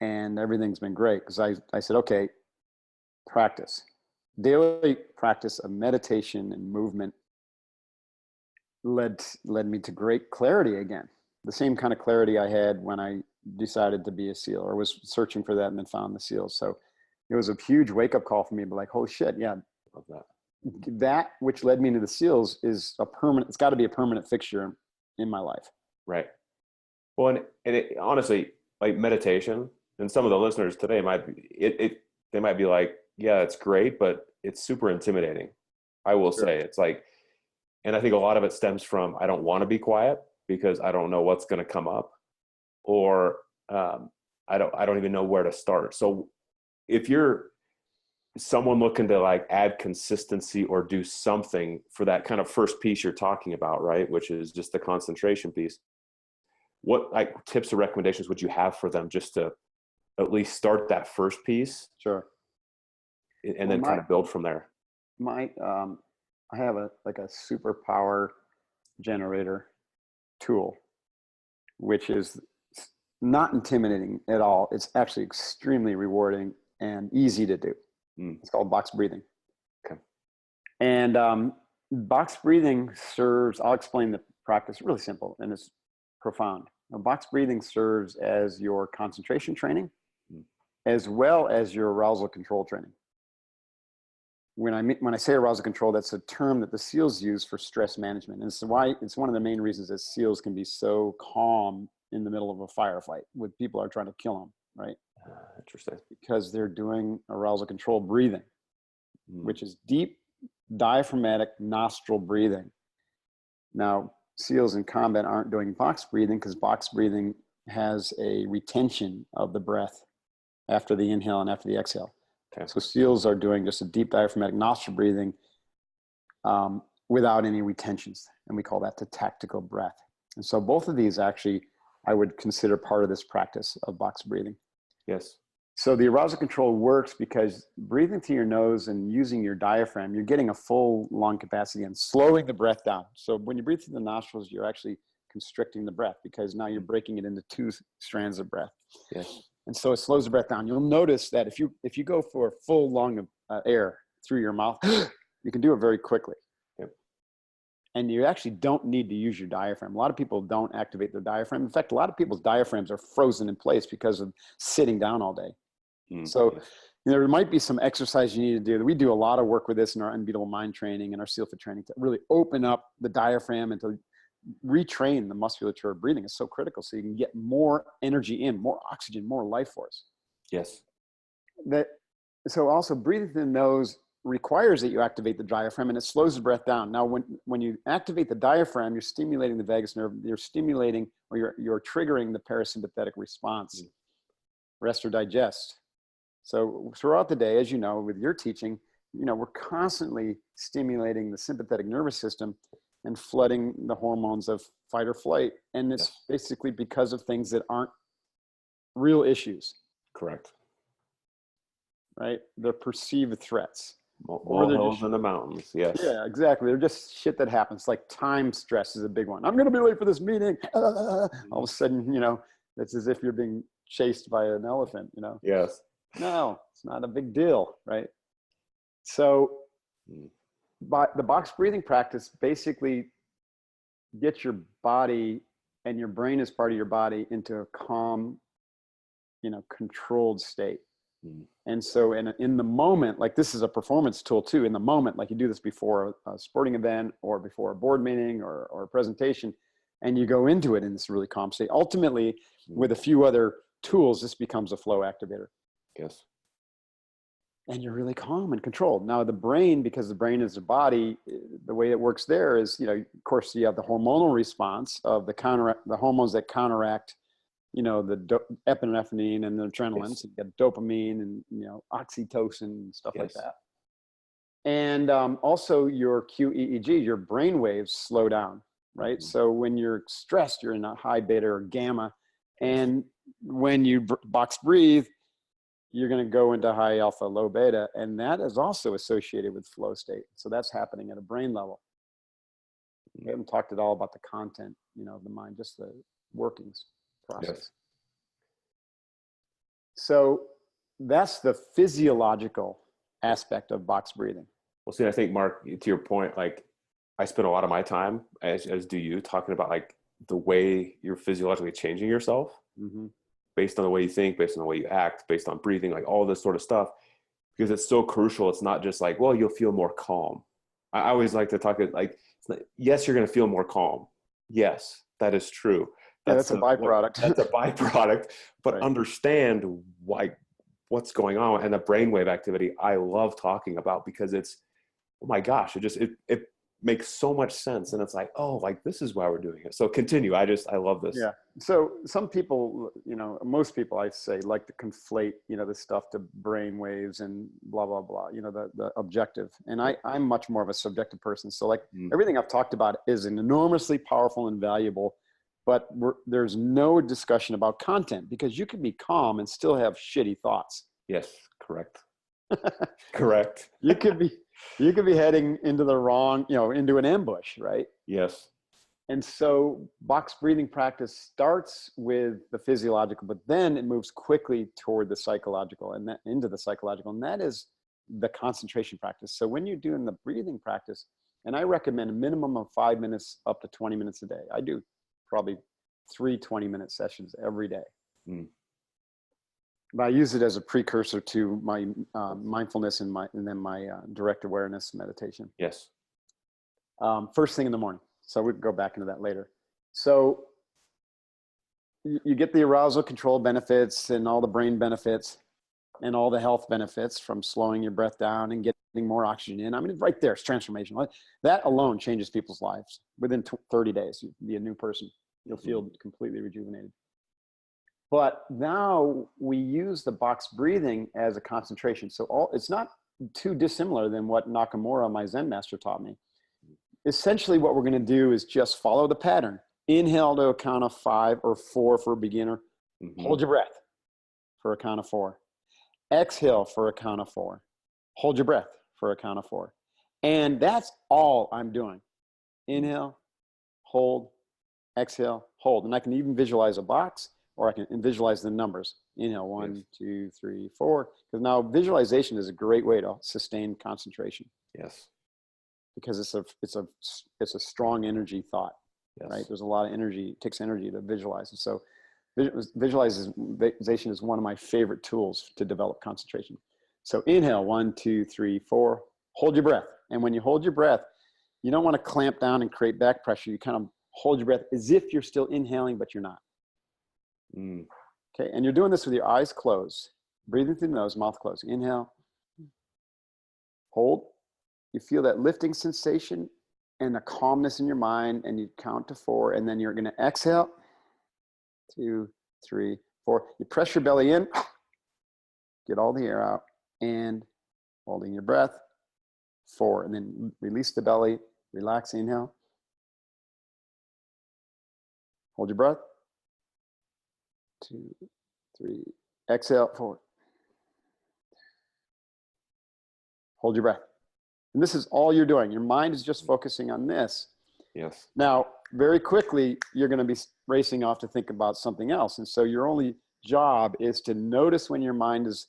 And everything's been great because I said, okay, practice. Daily practice of meditation and movement led me to great clarity again. The same kind of clarity I had when I decided to be a SEAL or was searching for that and then found the SEALs. So it was a huge wake-up call for me, but like, holy shit, yeah. Love that. That which led me to the SEALs is it's got to be a permanent fixture in my life. Right. Well, and it, honestly, like meditation, and some of the listeners today they might be like, yeah, it's great, but it's super intimidating. I will say it's like, and I think a lot of it stems from, I don't want to be quiet because I don't know what's going to come up, or I don't even know where to start. So if you're someone looking to like add consistency or do something for that kind of first piece you're talking about, right, which is just the concentration piece, what like tips or recommendations would you have for them just to at least start that first piece? Sure. And then kind of build from there. I have a superpower generator tool, which is not intimidating at all. It's actually extremely rewarding and easy to do. It's called box breathing. Okay. And box breathing serves, I'll explain the practice, really simple and it's profound. Now, box breathing serves as your concentration training as well as your arousal control training. When I say arousal control, that's a term that the SEALs use for stress management. And it's one of the main reasons that SEALs can be so calm in the middle of a firefight when people are trying to kill them, right? Interesting. Because they're doing arousal control breathing, which is deep diaphragmatic nostril breathing. Now, SEALs in combat aren't doing box breathing because box breathing has a retention of the breath after the inhale and after the exhale. Okay. So SEALs are doing just a deep diaphragmatic nostril breathing without any retentions. And we call that the tactical breath. And so both of these actually, I would consider part of this practice of box breathing. Yes. So the arousal control works because breathing through your nose and using your diaphragm, you're getting a full lung capacity and slowing the breath down. So when you breathe through the nostrils, you're actually constricting the breath because now you're breaking it into two strands of breath. Yes. And so it slows the breath down. You'll notice that if you go for a full lung of air through your mouth, you can do it very quickly. Yep. And you actually don't need to use your diaphragm. A lot of people don't activate their diaphragm. In fact, a lot of people's diaphragms are frozen in place because of sitting down all day. So there might be some exercise you need to do. We do a lot of work with this in our Unbeatable Mind training and our SEAL Fit training to really open up the diaphragm and to retrain the musculature of breathing. Is so critical so you can get more energy in, more oxygen, more life force. Yes. So also breathing through the nose requires that you activate the diaphragm and it slows the breath down. Now, when you activate the diaphragm, you're stimulating the vagus nerve, you're stimulating or you're triggering the parasympathetic response, rest or digest. So throughout the day, as you know, with your teaching, we're constantly stimulating the sympathetic nervous system and flooding the hormones of fight or flight. And it's basically because of things that aren't real issues. Correct. Right? They're perceived threats. Molehills in the mountains. Yes. Yeah, exactly. They're just shit that happens. Like time stress is a big one. I'm going to be late for this meeting. All of a sudden, it's as if you're being chased by an elephant, Yes. No, it's not a big deal, right? So but the box breathing practice basically gets your body and your brain as part of your body into a calm, controlled state. And so in the moment, like this is a performance tool too, in the moment, like you do this before a sporting event or before a board meeting or a presentation, and you go into it in this really calm state. Ultimately, with a few other tools, this becomes a flow activator. Yes. And you're really calm and controlled. Now the brain, because the brain is a body, the way it works there is, of course you have the hormonal response of the hormones that counteract, the epinephrine and the adrenaline. Yes. So you get dopamine and, oxytocin and stuff like that. And also your QEEG, your brain waves slow down, right? So when you're stressed, you're in a high beta or gamma. And when you box breathe, you're going to go into high alpha, low beta, and that is also associated with flow state. So that's happening at a brain level. We haven't talked at all about the content, of the mind, just the workings process. Yes. So that's the physiological aspect of box breathing. Well, see, I think, Mark, to your point, like I spend a lot of my time, as do you, talking about like the way you're physiologically changing yourself. Based on the way you think, based on the way you act, based on breathing, like all this sort of stuff, because it's so crucial. It's not just like, well, you'll feel more calm. I always like to talk like, yes, you're going to feel more calm. Yes, that is true. That's a byproduct. That's a byproduct, but right. Understand what's going on. And the brainwave activity I love talking about because it's, oh my gosh, it makes so much sense. And it's like, oh, like this is why we're doing it. So continue. I love this. Yeah. So some people, most people I say like to conflate, this stuff to brain waves and blah, blah, blah, the objective. And I'm much more of a subjective person. So like everything I've talked about is enormously powerful and valuable, but there's no discussion about content because you can be calm and still have shitty thoughts. Yes. Correct. Correct. You could be heading into the wrong, into an ambush, right? Yes. And so box breathing practice starts with the physiological, but then it moves quickly toward the psychological and into the psychological. And that is the concentration practice. So when you're doing the breathing practice, and I recommend a minimum of 5 minutes up to 20 minutes a day. I do probably 3 20-minute sessions every day. But I use it as a precursor to my mindfulness and then my direct awareness meditation. Yes. First thing in the morning. So we can go back into that later. So you get the arousal control benefits and all the brain benefits. and all the health benefits from slowing your breath down and getting more oxygen in. I mean, right there, it's transformational. That alone changes people's lives. Within 30 days, you'll be a new person. You'll feel completely rejuvenated. But now we use the box breathing as a concentration. So it's not too dissimilar than what Nakamura, my Zen master, taught me. Essentially, what we're going to do is just follow the pattern. Inhale to a count of 5 or 4 for a beginner. Hold your breath for a count of 4. Exhale for a count of 4. Hold your breath for a count of 4. And that's all I'm doing. Inhale, hold, exhale, hold. And I can even visualize a box, or I can visualize the numbers. Inhale, 1, 2, 3, 4. Because now visualization is a great way to sustain concentration. Yes. Because it's a strong energy thought, right? There's a lot of energy. It takes energy to visualize. And so visualization is one of my favorite tools to develop concentration. So inhale, 1, 2, 3, 4. Hold your breath. And when you hold your breath, you don't want to clamp down and create back pressure. You kind of hold your breath as if you're still inhaling, but you're not. Okay, and you're doing this with your eyes closed, breathing through the nose, mouth closed. Inhale, hold. You feel that lifting sensation and the calmness in your mind, and you count to 4, and then you're going to exhale. 2, 3, 4. You press your belly in, get all the air out, and holding your breath. 4, and then release the belly, relax, inhale. Hold your breath. 2, 3, exhale, 4. Hold your breath. And this is all you're doing. Your mind is just focusing on this. Yes. Now, very quickly, you're going to be racing off to think about something else. And so your only job is to notice when your mind is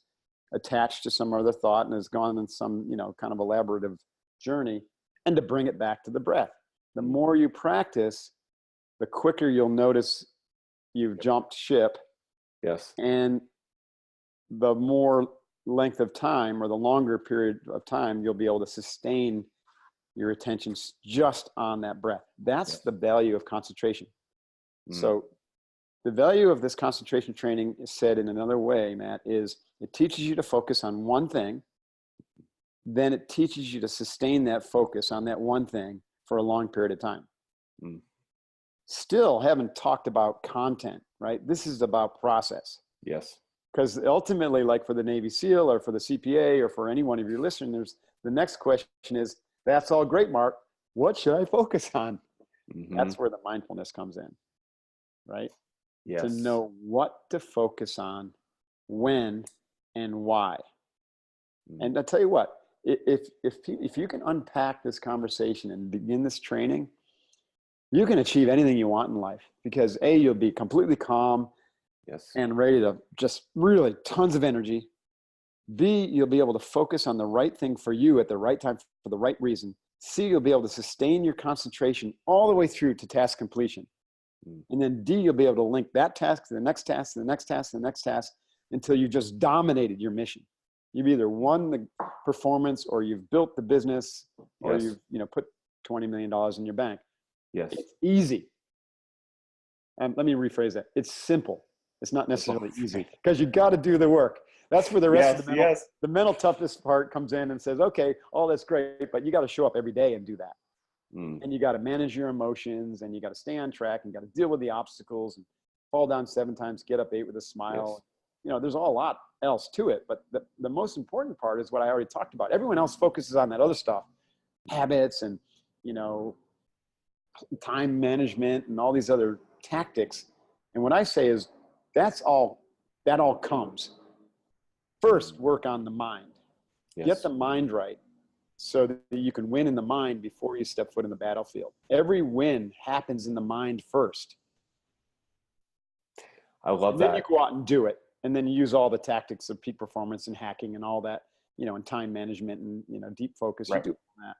attached to some other thought and has gone on some, kind of elaborative journey, and to bring it back to the breath. The more you practice, the quicker you'll notice you've jumped ship. Yes. And the more length of time, or the longer period of time, you'll be able to sustain your attention just on that breath. That's the value of concentration. So the value of this concentration training is said in another way, Matt, is it teaches you to focus on one thing. Then it teaches you to sustain that focus on that one thing for a long period of time. Still haven't talked about content, right? This is about process. Yes. Because ultimately, like for the Navy SEAL or for the CPA or for any one of your listeners, the next question is, that's all great, Mark. What should I focus on? That's where the mindfulness comes in, right? Yes. To know what to focus on, when, and why. And I'll tell you what, if you can unpack this conversation and begin this training, you can achieve anything you want in life, because A, you'll be completely calm and ready to just really tons of energy. B, you'll be able to focus on the right thing for you at the right time for the right reason. C, you'll be able to sustain your concentration all the way through to task completion. And then D, you'll be able to link that task to the next task, to the next task, to the next task, until you just dominated your mission. You've either won the performance, or you've built the business, or you've put $20 million in your bank. Yes. It's easy. And let me rephrase that. It's simple. It's not necessarily easy, because you got to do the work. That's where the rest of the mental toughness part comes in and says, okay, all that's great, but you got to show up every day and do that. And you got to manage your emotions, and you got to stay on track, and you got to deal with the obstacles, and fall down 7 times, get up 8 with a smile. There's a lot else to it, but the most important part is what I already talked about. Everyone else focuses on that other stuff, habits and, time management and all these other tactics. And what I say is, that all comes. First, work on the mind. Get the mind right, so that you can win in the mind before you step foot in the battlefield. Every win happens in the mind first. I love and that. Then you go out and do it. And then you use all the tactics of peak performance and hacking and all that, and time management and, deep focus. You do that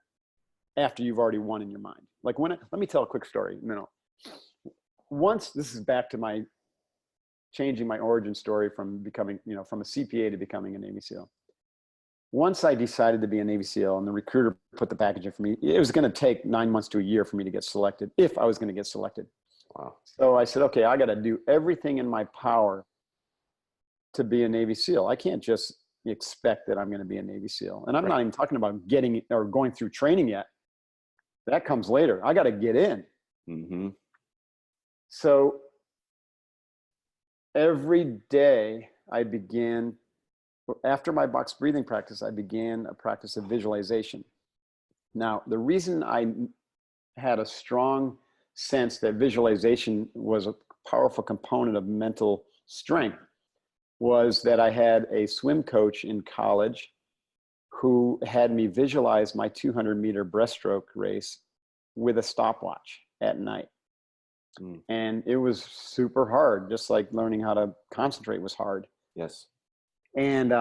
after you've already won in your mind. Like let me tell a quick story. Once, this is back to my changing my origin story from becoming, from a CPA to becoming a Navy SEAL. Once I decided to be a Navy SEAL, and the recruiter put the package in for me, it was going to take 9 months to a year for me to get selected, if I was going to get selected. Wow. So I said, okay, I got to do everything in my power to be a Navy SEAL. I can't just expect that I'm going to be a Navy SEAL. And I'm Right. not even talking about getting or going through training yet. That comes later. I got to get in. Mm-hmm. So every day I began, after my box breathing practice, I began a practice of visualization. Now, the reason I had a strong sense that visualization was a powerful component of mental strength was that I had a swim coach in college who had me visualize my 200-meter breaststroke race with a stopwatch at night. Mm. And it was super hard, just like learning how to concentrate was hard. Yes. And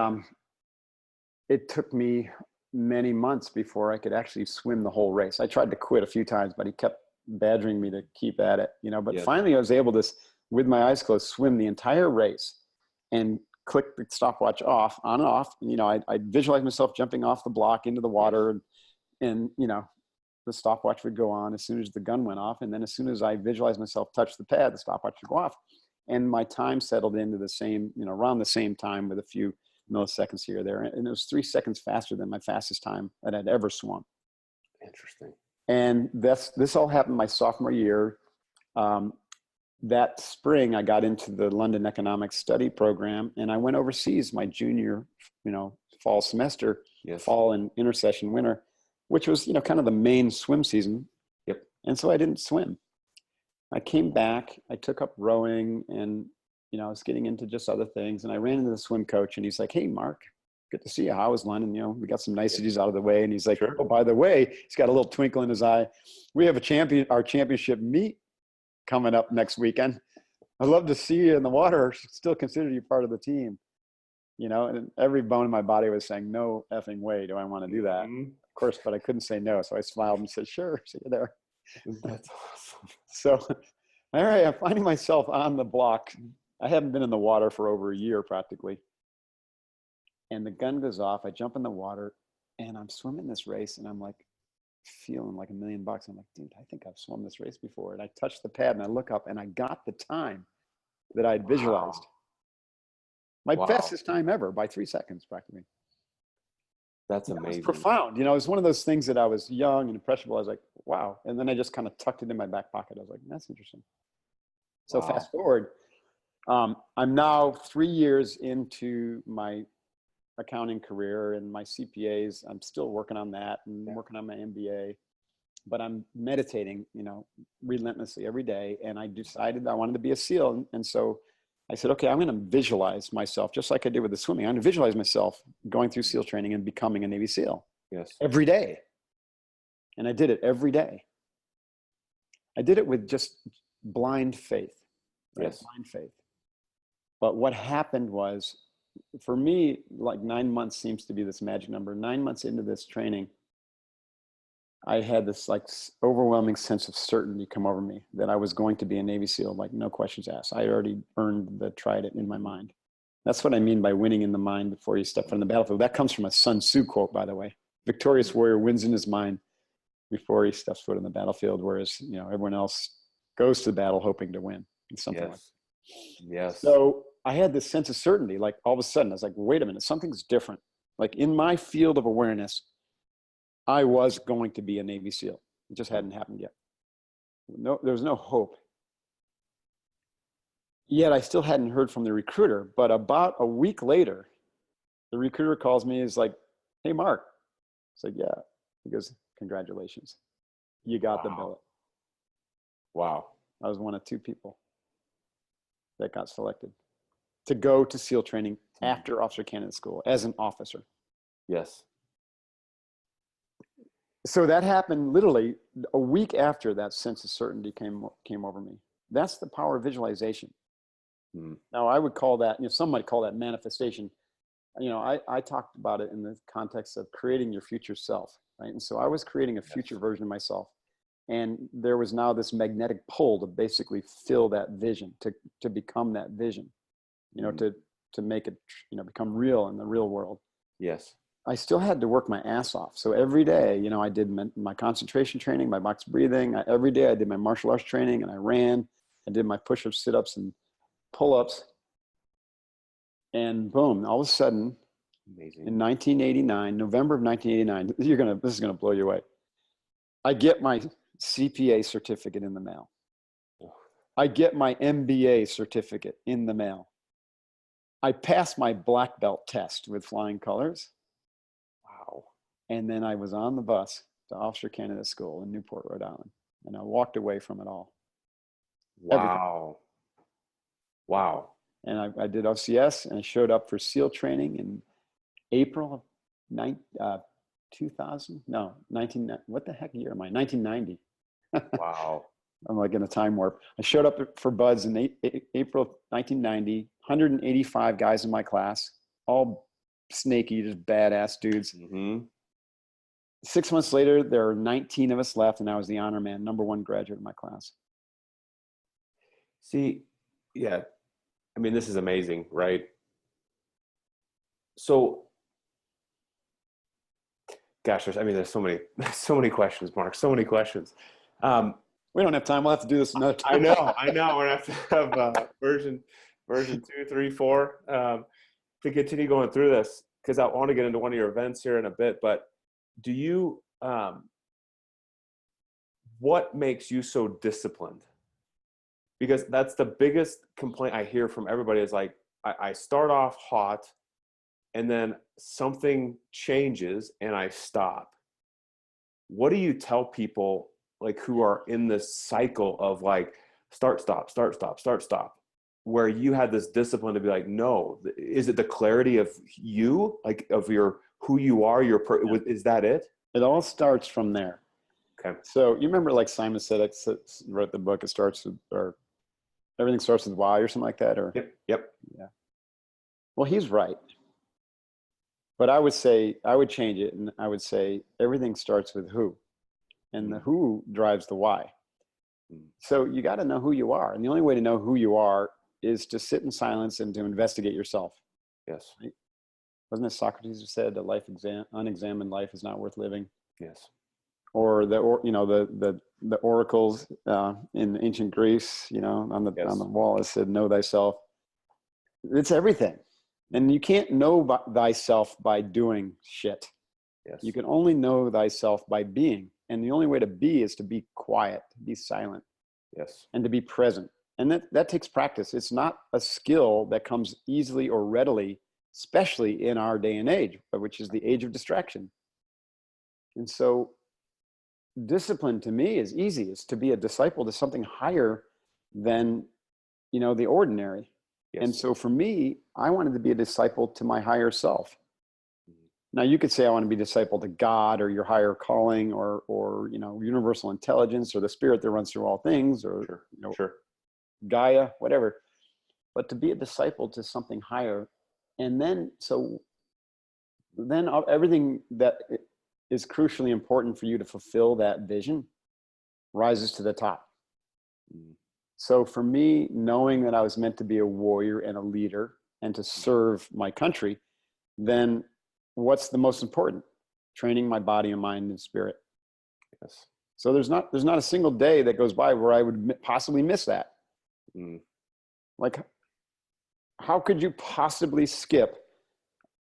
it took me many months before I could actually swim the whole race. I tried to quit a few times, but he kept badgering me to keep at it, you know. But Yes. finally I was able to, with my eyes closed, swim the entire race and click the stopwatch off, on and off. And, you know, I visualized myself jumping off the block into the water, and, you know, the stopwatch would go on as soon as the gun went off. And then as soon as I visualized myself touch the pad, the stopwatch would go off. And my time settled into the same, you know, around the same time with a few milliseconds here or there. And it was 3 seconds faster than my fastest time that I'd ever swum. Interesting. And this all happened my sophomore year. That spring, I got into the London Economics Study Program, and I went overseas my junior, you know, fall semester, Yes. fall and intersession winter, which was, you know, kind of the main swim season. Yep. And so I didn't swim. I came back, I took up rowing, and, you know, I was getting into just other things. And I ran into the swim coach, and he's like, "Hey, Mark, good to see you. How was London? You know, we got some niceties out of the way." And he's like, Sure. "Oh, by the way," he's got a little twinkle in his eye, "we have our championship meet coming up next weekend. I'd love to see you in the water. Still consider you part of the team." You know, and every bone in my body was saying, "No effing way do I want to do that." Mm-hmm. Of course, but I couldn't say no. So I smiled and said, "Sure, see you there." That's awesome. So, all right, I'm finding myself on the block. I haven't been in the water for over a year practically. And the gun goes off. I jump in the water, and I'm swimming this race, and I'm like feeling like $1,000,000. I'm like, dude, I think I've swum this race before. And I touch the pad, and I look up, and I got the time that I'd visualized. My Wow. fastest time ever by 3 seconds practically. That's That was amazing. profound. You know, it was one of those things that I was young and impressionable. I was like, wow. And then I just kind of tucked it in my back pocket. I was like, that's interesting. So Wow. fast forward, I'm now 3 years into my accounting career and my CPAs. I'm still working on that and working on my MBA, but I'm meditating, you know, relentlessly every day. And I decided I wanted to be a SEAL. And so I said, okay, I'm going to visualize myself just like I did with the swimming. I'm going to visualize myself going through SEAL training and becoming a Navy SEAL Yes. every day. And I did it every day. I did it with just blind faith. Right? Yes. Blind faith. But what happened was, for me, like 9 months seems to be this magic number. 9 months into this training, I had this like overwhelming sense of certainty come over me that I was going to be a Navy SEAL, like no questions asked. I already earned the trident in my mind. That's what I mean by winning in the mind before you step on the battlefield. That comes from a Sun Tzu quote, by the way. Victorious warrior wins in his mind before he steps foot on the battlefield, whereas, you know, everyone else goes to the battle hoping to win. It's something like that. Yes. So I had this sense of certainty, like all of a sudden I was like, wait a minute, something's different. Like in my field of awareness, I was going to be a Navy SEAL. It just hadn't happened yet. No, there was no hope. Yet I still hadn't heard from the recruiter, but about a week later, the recruiter calls me and is like, "Hey, Mark." It's like, "Yeah." He goes, "Congratulations. You got the billet." Wow. I was one of 2 people that got selected to go to SEAL training after officer candidate school as an officer. Yes. So that happened literally a week after that sense of certainty came over me. That's the power of visualization. Mm. Now I would call that, you know, some might call that manifestation. You know, I talked about it in the context of creating your future self, right? And so I was creating a future version of myself. And there was now this magnetic pull to basically fill that vision, to become that vision, you know, to make it, you know, become real in the real world. Yes. I still had to work my ass off. So every day, you know, I did my concentration training, my box breathing. Every day I did my martial arts training, and I ran. I did my push-ups, sit-ups, and pull-ups. And boom, all of a sudden, Amazing. in 1989, November of 1989, this is gonna blow you away. I get my CPA certificate in the mail. I get my MBA certificate in the mail. I passed my black belt test with flying colors. Wow. And then I was on the bus to Officer Candidate School in Newport, Rhode Island. And I walked away from it all. Wow. Everything. Wow. And I did OCS and I showed up for SEAL training in April of 2000. No, 19, what the heck year am I? 1990. Wow. I'm like in a time warp. I showed up for BUDS in April 1990, 185 guys in my class, all snaky, just badass dudes. Mm-hmm. 6 months later, there were 19 of us left, and I was the honor man, #1 graduate of my class. See, yeah, I mean, this is amazing, right? So, gosh, there's so many questions, Mark, so many questions. We don't have time. We'll have to do this another time. I know. We're going to have to have version 2, 3, 4 to continue going through this, because I want to get into one of your events here in a bit. But do you, what makes you so disciplined? Because that's the biggest complaint I hear from everybody is like, I start off hot and then something changes and I stop. What do you tell people like who are in this cycle of like start, stop, where you had this discipline to be like, no, is it the clarity of you, like of who you are, is that it? It all starts from there. Okay. So you remember like Simon Sinek wrote the book, everything starts with why or something like that, or? Yep. Yeah. Well, he's right. But I would change it. And I would say everything starts with who, and the who drives the why. So you got to know who you are. And the only way to know who you are is to sit in silence and to investigate yourself. Yes. Right? Wasn't it Socrates who said that unexamined life is not worth living? Yes. Or the oracles in ancient Greece, on the wall, it said, know thyself. It's everything. And you can't know thyself by doing shit. Yes. You can only know thyself by being. And the only way to be is to be quiet, to be silent. Yes. And to be present. And that takes practice. It's not a skill that comes easily or readily, especially in our day and age, which is the age of distraction. And so discipline to me is easy. It's to be a disciple to something higher than, the ordinary. Yes. And so for me, I wanted to be a disciple to my higher self. Now you could say I want to be a disciple to God or your higher calling or universal intelligence or the spirit that runs through all things or Sure. Gaia, whatever. But to be a disciple to something higher. And then everything that is crucially important for you to fulfill that vision rises to the top. So for me, knowing that I was meant to be a warrior and a leader and to serve my country, then what's the most important? Training my body and mind and spirit. Yes. So there's not a single day that goes by where I would possibly miss that. Like, how could you possibly skip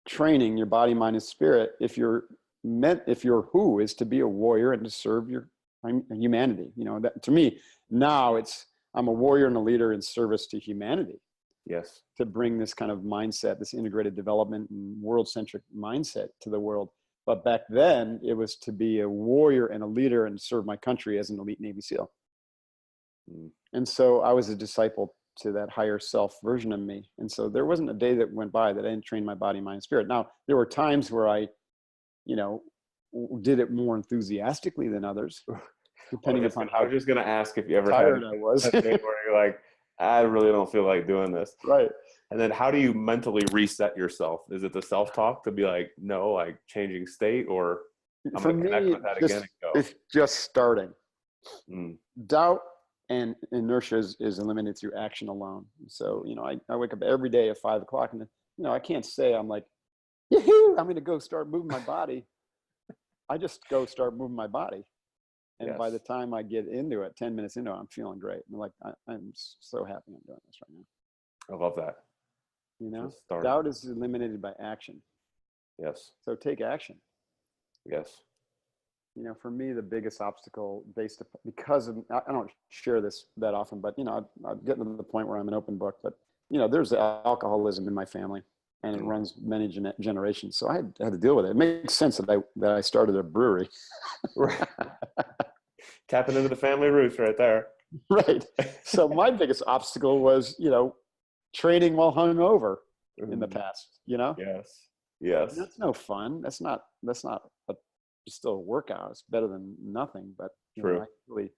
training your body, mind, and spirit if your who is to be a warrior and to serve your humanity? That to me now I'm a warrior and a leader in service to humanity. Yes. To bring this kind of mindset, this integrated development and world-centric mindset to the world. But back then it was to be a warrior and a leader and serve my country as an elite Navy SEAL. And so I was a disciple to that higher self version of me. And so there wasn't a day that went by that I didn't train my body, mind, and spirit. Now, there were times where I, did it more enthusiastically than others, depending upon how I was just going to ask if you ever tired I was. Where you're like, I really don't feel like doing this. Right. And then how do you mentally reset yourself? Is it the self-talk to be like, no, like changing state, or I'm going to connect with that again and go? It's just starting. Doubt and inertia is eliminated through action alone. So, I wake up every day at 5 o'clock and, I can't say I'm like, yahoo, I'm going to go start moving my body. I just go start moving my body. And by the time I get into it, 10 minutes into it, I'm feeling great. I'm like, I'm so happy I'm doing this right now. I love that. You know, Just start. doubt is eliminated by action. Yes. So take action. Yes. You know, for me, the biggest obstacle because of, I don't share this that often, but, you know, I'm getting to the point where I'm an open book, but, you know, there's alcoholism in my family and it runs many generations. So I had to deal with it. It makes sense that I started a brewery. Right. Tapping into the family roots right there. Right. So my biggest obstacle was, you know, training while hungover in the past, you know? Yes. Yes. And that's no fun. That's not it's still a workout. It's better than nothing, but you True. know,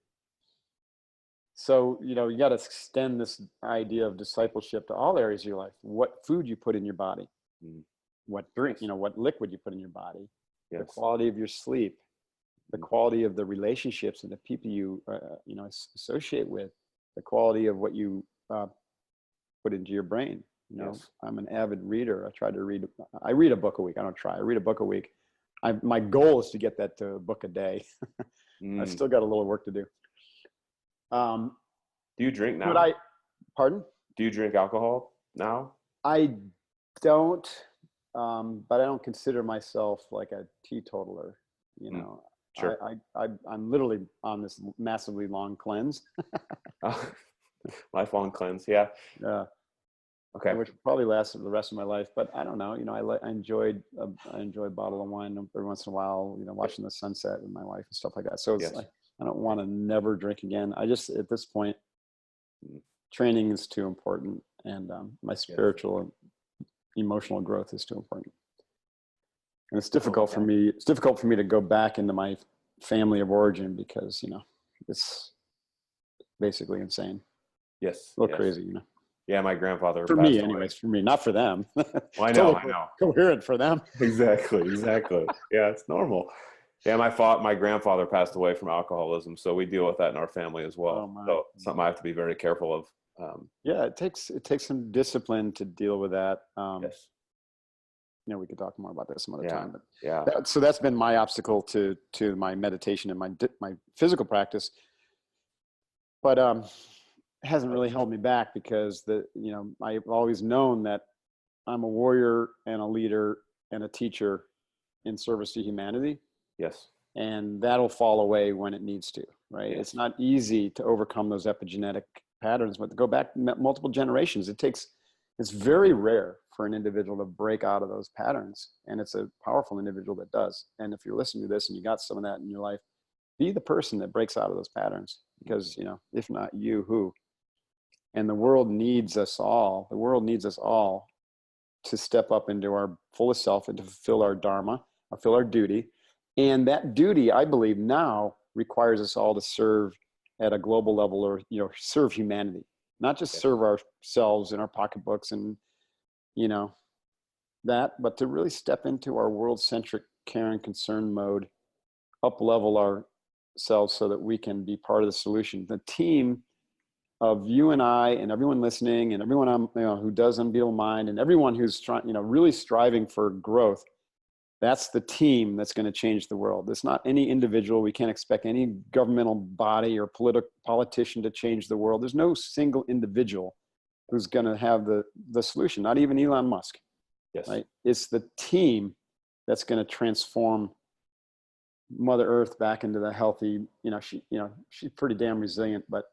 so, you know, you got to extend this idea of discipleship to all areas of your life. What food you put in your body, what drink, you know, what liquid you put in your body, the quality of your sleep, the quality of the relationships and the people you, you know, associate with, the quality of what you put into your brain. You know, I'm an avid reader. I read a book a week. I read a book a week. My goal is to get that to a book a day. I still got a little work to do. Do you drink now? Pardon? Do you drink alcohol now? I don't, but I don't consider myself like a teetotaler. You know, Sure. I'm literally on this massively long cleanse. Lifelong cleanse. Yeah. Yeah. Okay. Which will probably last the rest of my life, but I don't know. You know, I enjoy a bottle of wine every once in a while. You know, watching the sunset with my wife and stuff like that. So it's like I don't want to never drink again. I just at this point, training is too important, and my spiritual and emotional growth is too important. And it's difficult for me. It's difficult for me to go back into my family of origin because, you know, it's basically insane. Yes. A little crazy, you know. Yeah, my grandfather. For me, anyways. For me, not for them. Well, I know. Coherent for them. Exactly. Yeah, it's normal. Yeah, my grandfather passed away from alcoholism, so we deal with that in our family as well. So it's something I have to be very careful of. Yeah, it takes some discipline to deal with that. Yes. You know, we could talk more about this some other time. But So that's been my obstacle to my meditation and my physical practice. But it hasn't really held me back because you know, I've always known that I'm a warrior and a leader and a teacher in service to humanity. Yes. And that'll fall away when it needs to, right? It's not easy to overcome those epigenetic patterns, but to go back multiple generations, it's very rare for an individual to break out of those patterns. And it's a powerful individual that does. And if you're listening to this and you got some of that in your life, be the person that breaks out of those patterns, because, you know, if not you, who? And the world needs us all. The world needs us all to step up into our fullest self and to fulfill our dharma, fulfill our duty. And that duty, I believe, now requires us all to serve at a global level, or, you know, serve humanity, not just serve ourselves in our pocketbooks and, you know, that, but to really step into our world-centric care and concern mode, up-level ourselves so that we can be part of the solution. The team of you and I and everyone listening and everyone who does Unbeatable Mind and everyone who's trying, you know, really striving for growth, that's the team that's going to change the world. It's not any individual. We can't expect any governmental body or politician to change the world. There's no single individual who's going to have the solution, not even Elon Musk. Yes. Right? It's the team that's going to transform Mother Earth back into the healthy, you know, she's pretty damn resilient, but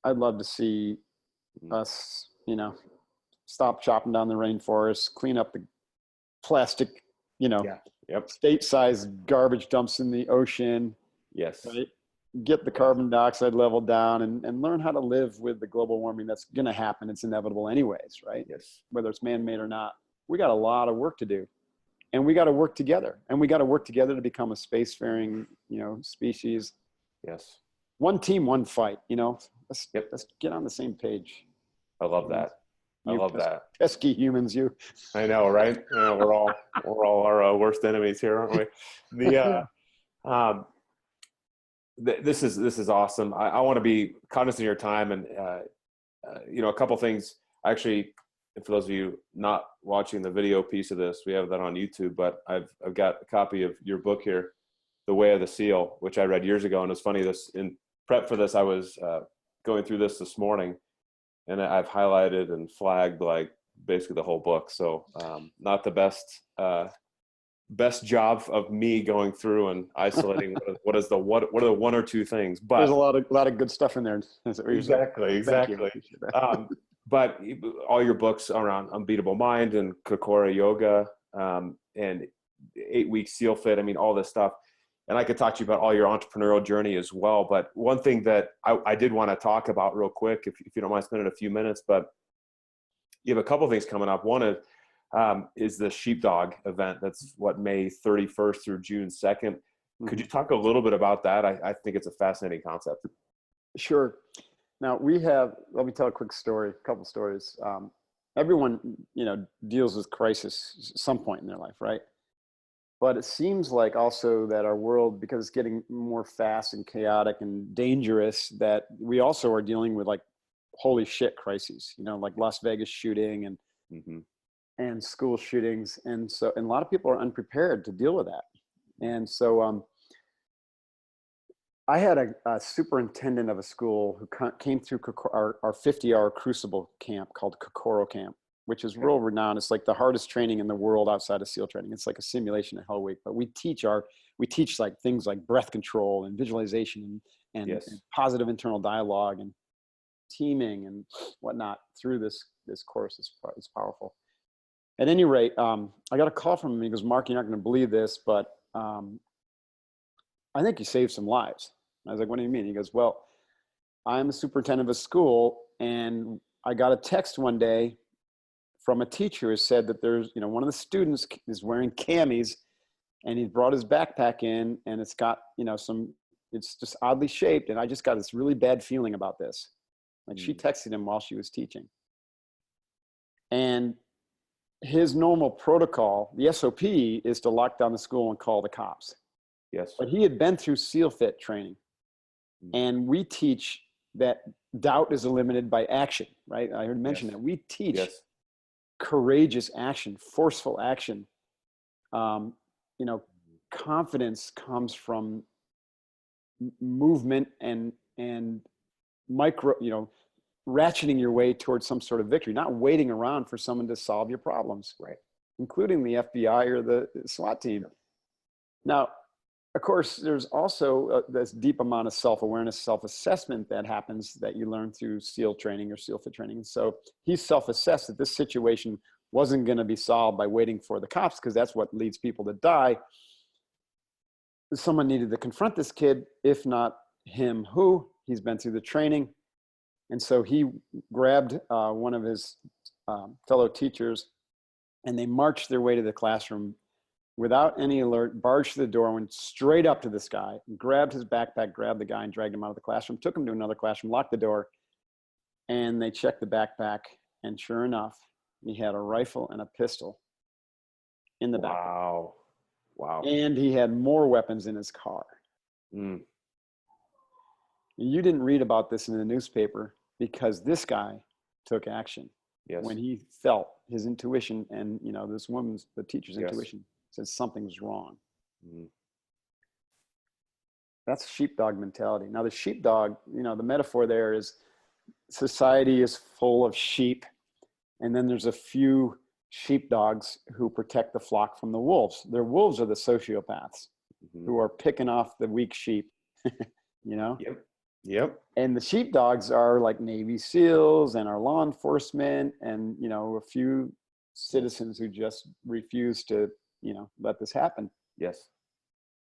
I'd love to see us, you know, stop chopping down the rainforest, clean up the plastic, you know, state-sized garbage dumps in the ocean. Yes. Right? Get the carbon dioxide level down and learn how to live with the global warming that's going to happen. It's inevitable anyways, right? Yes. Whether it's man-made or not. We got a lot of work to do. And we got to work together. And we got to work together to become a spacefaring, you know, species. Yes. One team, one fight, you know. Let's get on the same page. I love that. I love that. Pesky humans, you. I know, right? We're all our worst enemies here, aren't we? This is awesome. I want to be cognizant of your time, and you know, a couple things. Actually, for those of you not watching the video piece of this, we have that on YouTube. But I've got a copy of your book here, The Way of the Seal, which I read years ago. And it's funny, this in prep for this, I was going through this morning, and I've highlighted and flagged like basically the whole book. So not the best job of me going through and isolating what are the one or two things, but there's a lot of good stuff in there. Exactly. Thank you. I appreciate that. But all your books around Unbeatable Mind and Kokora Yoga, and 8-week SEAL Fit, I mean, all this stuff. And I could talk to you about all your entrepreneurial journey as well. But one thing that I did want to talk about real quick, if you don't mind spending a few minutes, but you have a couple of things coming up. One is the Sheepdog event. That's May 31st through June 2nd. Could you talk a little bit about that? I think it's a fascinating concept. Sure. Now let me tell a quick story, a couple stories. Everyone, deals with crisis at some point in their life, right? But it seems like also that our world, because it's getting more fast and chaotic and dangerous, that we also are dealing with like holy shit crises, like Las Vegas shooting and school shootings. And a lot of people are unprepared to deal with that. And so, I had a superintendent of a school who came through our 50-hour crucible camp called Kokoro Camp, which is world renowned. It's like the hardest training in the world outside of SEAL training. It's like a simulation of Hell Week, but we teach like things like breath control and visualization and positive internal dialogue and teaming and whatnot through this course. It's powerful. At any rate, I got a call from him. He goes, "Mark, you're not going to believe this, but I think you saved some lives." I was like, "What do you mean?" He goes, "Well, I'm a superintendent of a school, and I got a text one day from a teacher who said that there's, one of the students is wearing camis, and he brought his backpack in, and it's got, it's just oddly shaped, and I just got this really bad feeling about this." Like she texted him while she was teaching. And his normal protocol, the SOP, is to lock down the school and call the cops. Yes. But he had been through SEAL Fit training. And we teach that doubt is eliminated by action, right? I heard mention that. We teach courageous action, forceful action. Confidence comes from movement and micro, ratcheting your way towards some sort of victory, not waiting around for someone to solve your problems, right? Including the FBI or the SWAT team. Now, of course, there's also this deep amount of self-awareness, self-assessment that happens that you learn through SEAL training or SEAL Fit training. And so he self-assessed that this situation wasn't going to be solved by waiting for the cops, because that's what leads people to die. Someone needed to confront this kid, if not him, who he's been through the training. And so he grabbed one of his fellow teachers, and they marched their way to the classroom without any alert, barged to the door, went straight up to this guy, grabbed his backpack, grabbed the guy and dragged him out of the classroom, took him to another classroom, locked the door, and they checked the backpack. And sure enough, he had a rifle and a pistol in the backpack. Wow. And he had more weapons in his car. You didn't read about this in the newspaper because this guy took action. When he felt his intuition, and this woman's, the teacher's intuition said something's wrong. That's sheepdog mentality. Now the sheepdog, the metaphor there is society is full of sheep, and then there's a few sheepdogs who protect the flock from the wolves. Their wolves are the sociopaths who are picking off the weak sheep. Yep. And the sheepdogs are like Navy SEALs and our law enforcement and, a few citizens who just refuse to, let this happen. Yes.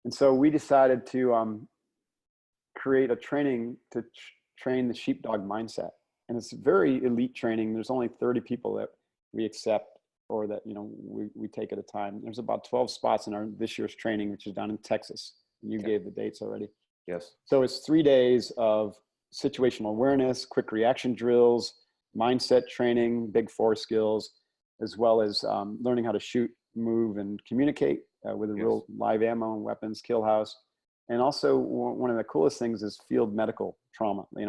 And so we decided to create a training to train the sheepdog mindset. And it's very elite training. There's only 30 people that we accept, or that, we take at a time. There's about 12 spots in this year's training, which is down in Texas. You gave the dates already. Yes. So it's 3 days of situational awareness, quick reaction drills, mindset training, big 4 skills, as well as learning how to shoot, move, and communicate with a real live ammo and weapons, kill house. And also one of the coolest things is field medical trauma. We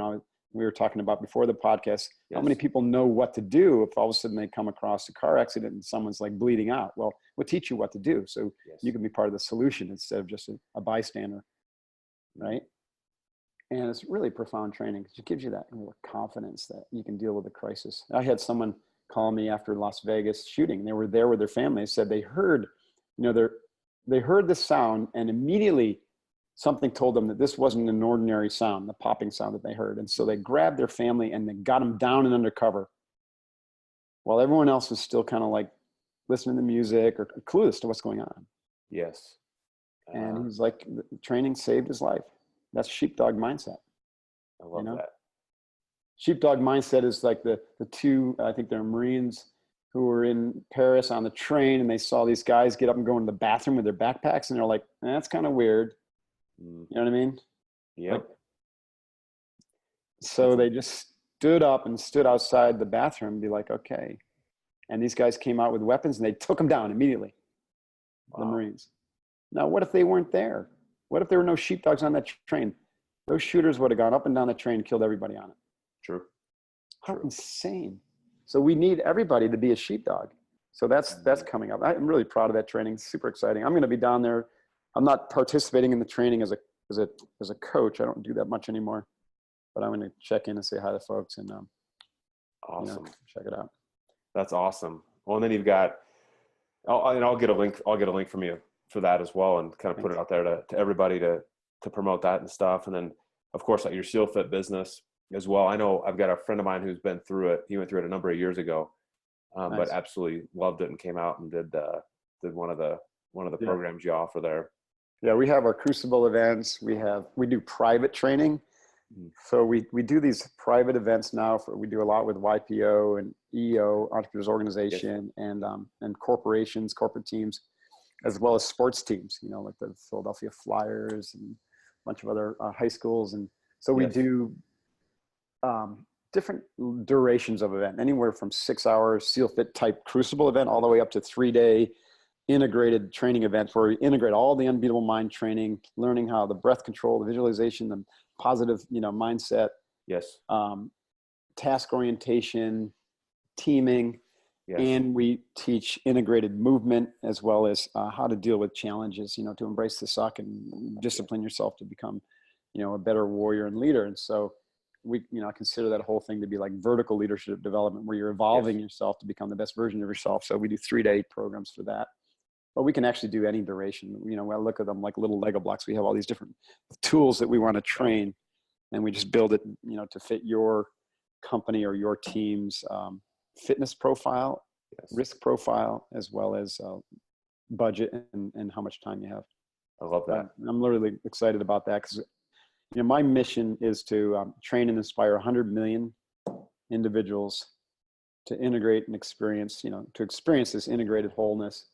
were talking about before the podcast, how many people know what to do if all of a sudden they come across a car accident and someone's like bleeding out? Well, we'll teach you what to do. So you can be part of the solution instead of just a bystander. Right? And it's really profound training because it gives you that confidence that you can deal with a crisis. I had someone calling me after Las Vegas shooting. They were there with their family. They said they heard, they heard the sound, and immediately something told them that this wasn't an ordinary sound, the popping sound that they heard. And so they grabbed their family and they got them down and under cover while everyone else was still kind of like listening to music or clueless to what's going on. Yes. And he's like, the training saved his life. That's sheepdog mindset. I love that. Sheepdog mindset is like the two, I think they're Marines who were in Paris on the train, and they saw these guys get up and go into the bathroom with their backpacks, and they're like, that's kind of weird. You know what I mean? Yep. Like, so they just stood up and stood outside the bathroom and be like, okay. And these guys came out with weapons and they took them down immediately. Wow. The Marines. Now, what if they weren't there? What if there were no sheepdogs on that train? Those shooters would have gone up and down the train and killed everybody on it. True. How insane. So we need everybody to be a sheepdog. So that's coming up. I'm really proud of that training. It's super exciting. I'm going to be down there. I'm not participating in the training as a coach. I don't do that much anymore, but I'm going to check in and say hi to folks and awesome. Check it out. That's awesome. Well, and then you've got, I'll get a link. I'll get a link from you for that as well, and kind of put it out there to everybody to promote that and stuff. And then of course, like your Seal Fit business as well. I know I've got a friend of mine who's been through it. He went through it a number of years ago, but absolutely loved it and came out and did one of the programs you offer there. Yeah, we have our Crucible events. We do private training. So we do these private events now. We do a lot with YPO and EO, Entrepreneurs Organization, and corporations, corporate teams, as well as sports teams, like the Philadelphia Flyers and a bunch of other high schools. And so we do different durations of event, anywhere from 6 hours Seal Fit type Crucible event all the way up to 3-day integrated training events where we integrate all the Unbeatable Mind training, learning how the breath control, the visualization, the positive, mindset, task orientation, teaming, and we teach integrated movement as well as how to deal with challenges, to embrace the suck and discipline yourself to become, a better warrior and leader. And so we, I consider that whole thing to be like vertical leadership development, where you're evolving yourself to become the best version of yourself. So we do 3-day programs for that. But we can actually do any duration. I look at them like little Lego blocks. We have all these different tools that we want to train, and we just build it, to fit your company or your team's fitness profile, risk profile, as well as budget and how much time you have. I love that. I'm literally excited about that because, my mission is to train and inspire 100 million individuals to integrate and experience, to experience this integrated wholeness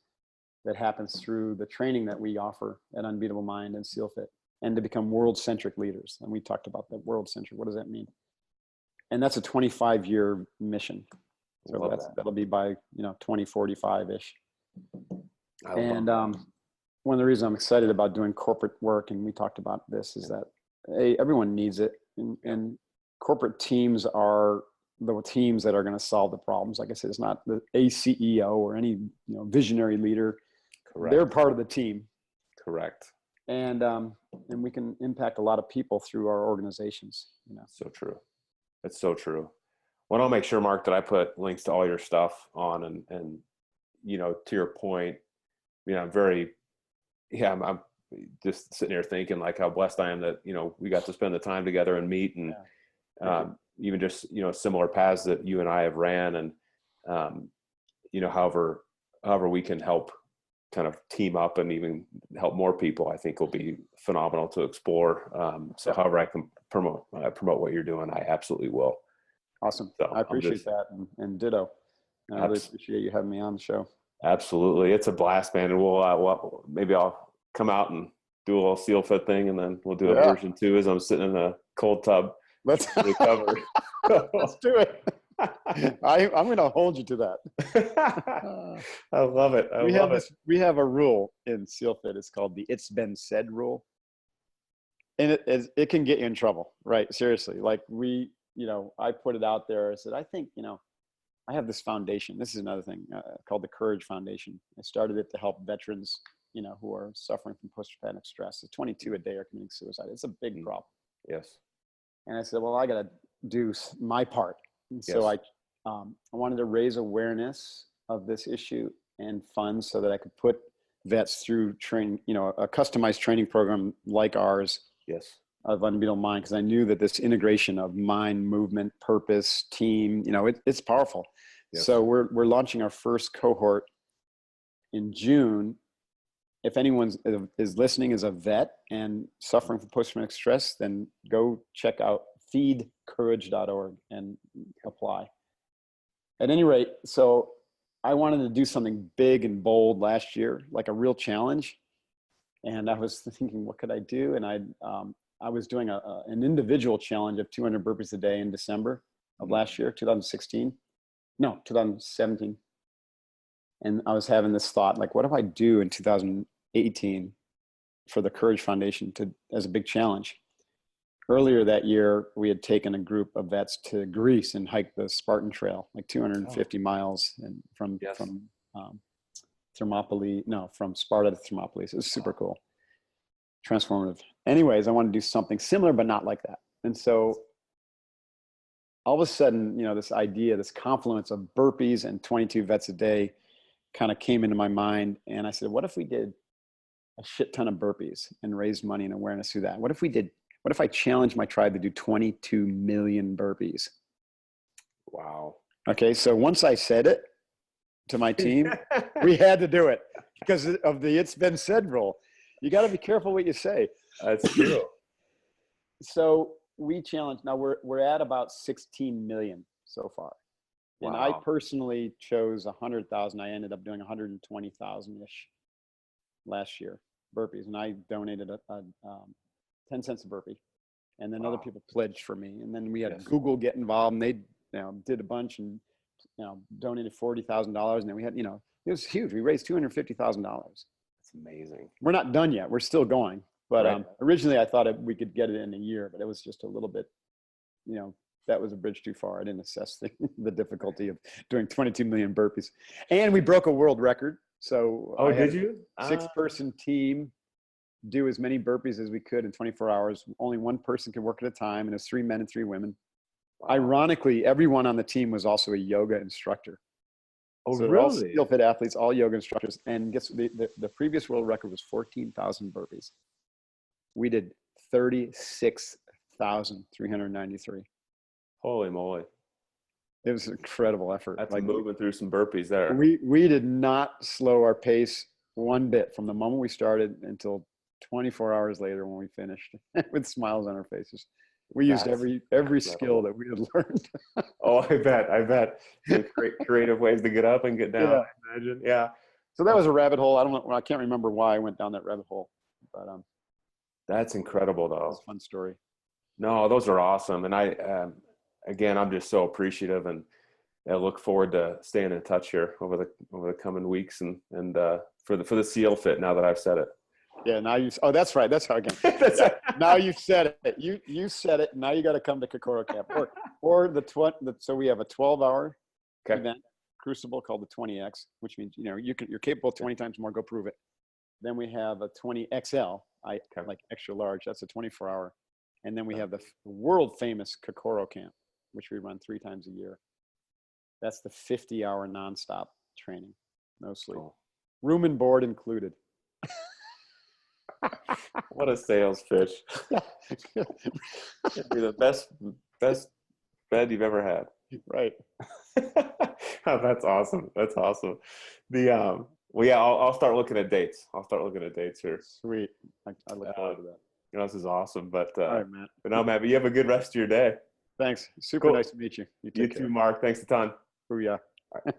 that happens through the training that we offer at Unbeatable Mind and Seal Fit, and to become world-centric leaders. And we talked about that world-centric. What does that mean? And that's a 25-year mission. So that'll be by, 2045-ish. And one of the reasons I'm excited about doing corporate work, and we talked about this, is that everyone needs it. And corporate teams are the teams that are going to solve the problems. Like I said, it's not a CEO or any visionary leader. Correct. They're part of the team. Correct. And we can impact a lot of people through our organizations. So true. It's so true. Well, I'll make sure, Mark, that I put links to all your stuff on, and to your point, I'm just sitting here thinking like how blessed I am that we got to spend the time together and meet, and even just similar paths that you and I have ran, and however we can help kind of team up and even help more people, I think will be phenomenal to explore. So however I can promote what you're doing, I absolutely will. Awesome. So I appreciate that, and ditto. I really appreciate you having me on the show. Absolutely. It's a blast, man. And we'll maybe I'll come out and do a little Seal Fit thing, and then we'll do a version 2 as I'm sitting in a cold tub. Let's recover. Let's do it. I'm going to hold you to that. I love it. We have a rule in Seal Fit. It's called the "It's Been Said" rule, and it can get you in trouble, right? Seriously, like I put it out there. I said, I think I have this foundation. This is another thing called the Courage Foundation. I started it to help veterans, who are suffering from post-traumatic stress. 22 a day are committing suicide. It's a big problem. Yes. And I said, well, I got to do my part. And so I wanted to raise awareness of this issue and funds so that I could put vets through a customized training program like ours Yes. of Unbeatable Mind, because I knew that this integration of mind, movement, purpose, team, it's powerful. Yes. So we're launching our first cohort in June. If anyone is listening as a vet and suffering from post-traumatic stress, then go check out feedcourage.org and apply. At any rate, so I wanted to do something big and bold last year, like a real challenge. And I was thinking, what could I do? And I was doing an individual challenge of 200 burpees a day in December of last year, 2017. And I was having this thought, like, what if I do in 2018 for the Courage Foundation as a big challenge? Earlier that year, we had taken a group of vets to Greece and hiked the Spartan Trail, like 250 miles, and from Sparta to Thermopylae. It was super cool, transformative. Anyways, I wanted to do something similar, but not like that. And so all of a sudden, this idea, this confluence of burpees and 22 vets a day kind of came into my mind. And I said, what if we did a shit ton of burpees and raised money and awareness through that? What if I challenged my tribe to do 22 million burpees? Wow. Okay. So once I said it to my team, we had to do it because of the "it's been said" rule. You got to be careful what you say. That's true. So we challenged. Now we're at about 16 million so far. Wow. And I personally chose 100,000. I ended up doing 120,000-ish last year, burpees. And I donated 10 cents a burpee. And then other people pledged for me. And then we had Google get involved, and they did a bunch and donated $40,000. And then we had, it was huge. We raised $250,000. That's amazing. We're not done yet. We're still going. But originally I thought we could get it in a year, but it was just a little bit, that was a bridge too far. I didn't assess the difficulty of doing 22 million burpees. And we broke a world record. So did you? 6-person team do as many burpees as we could in 24 hours. Only one person could work at a time, and it was 3 men and 3 women. Wow. Ironically, everyone on the team was also a yoga instructor. Oh, so really? All skill fit athletes, all yoga instructors. And guess the previous world record was 14,000 burpees. We did 36,393. Holy moly. It was an incredible effort. That's like moving through some burpees there. We did not slow our pace one bit from the moment we started until 24 hours later when we finished with smiles on our faces. We used every skill that we had learned. Oh, I bet. Creative ways to get up and get down. Yeah. I imagine. Yeah. So that was a rabbit hole. I can't remember why I went down that rabbit hole, but that's incredible though. It's a fun story. No, those are awesome. And again, I'm just so appreciative, and I look forward to staying in touch here over the coming weeks and for the SEAL Fit, now that I've said it. Yeah, now that's right. That's how again. Now you've said it. You said it. Now you got to come to Kokoro Camp or so we have a 12-hour event crucible called the 20X, which means you're capable of 20 times more. Go prove it. Then we have a 20XL, like extra large. That's a 24-hour, and then we have the world famous Kokoro Camp, which we run 3 times a year. That's the 50-hour nonstop training, no sleep, room and board included. What a sales pitch. It'd be the best bed you've ever had. Right. Oh, that's awesome. I'll start looking at dates. Here. Sweet. I look forward to that. This is awesome. But all right, Matt. But no, Matt, you have a good rest of your day. Thanks. Super nice to meet you. You too, Mark. Thanks a ton. Booyah. All right.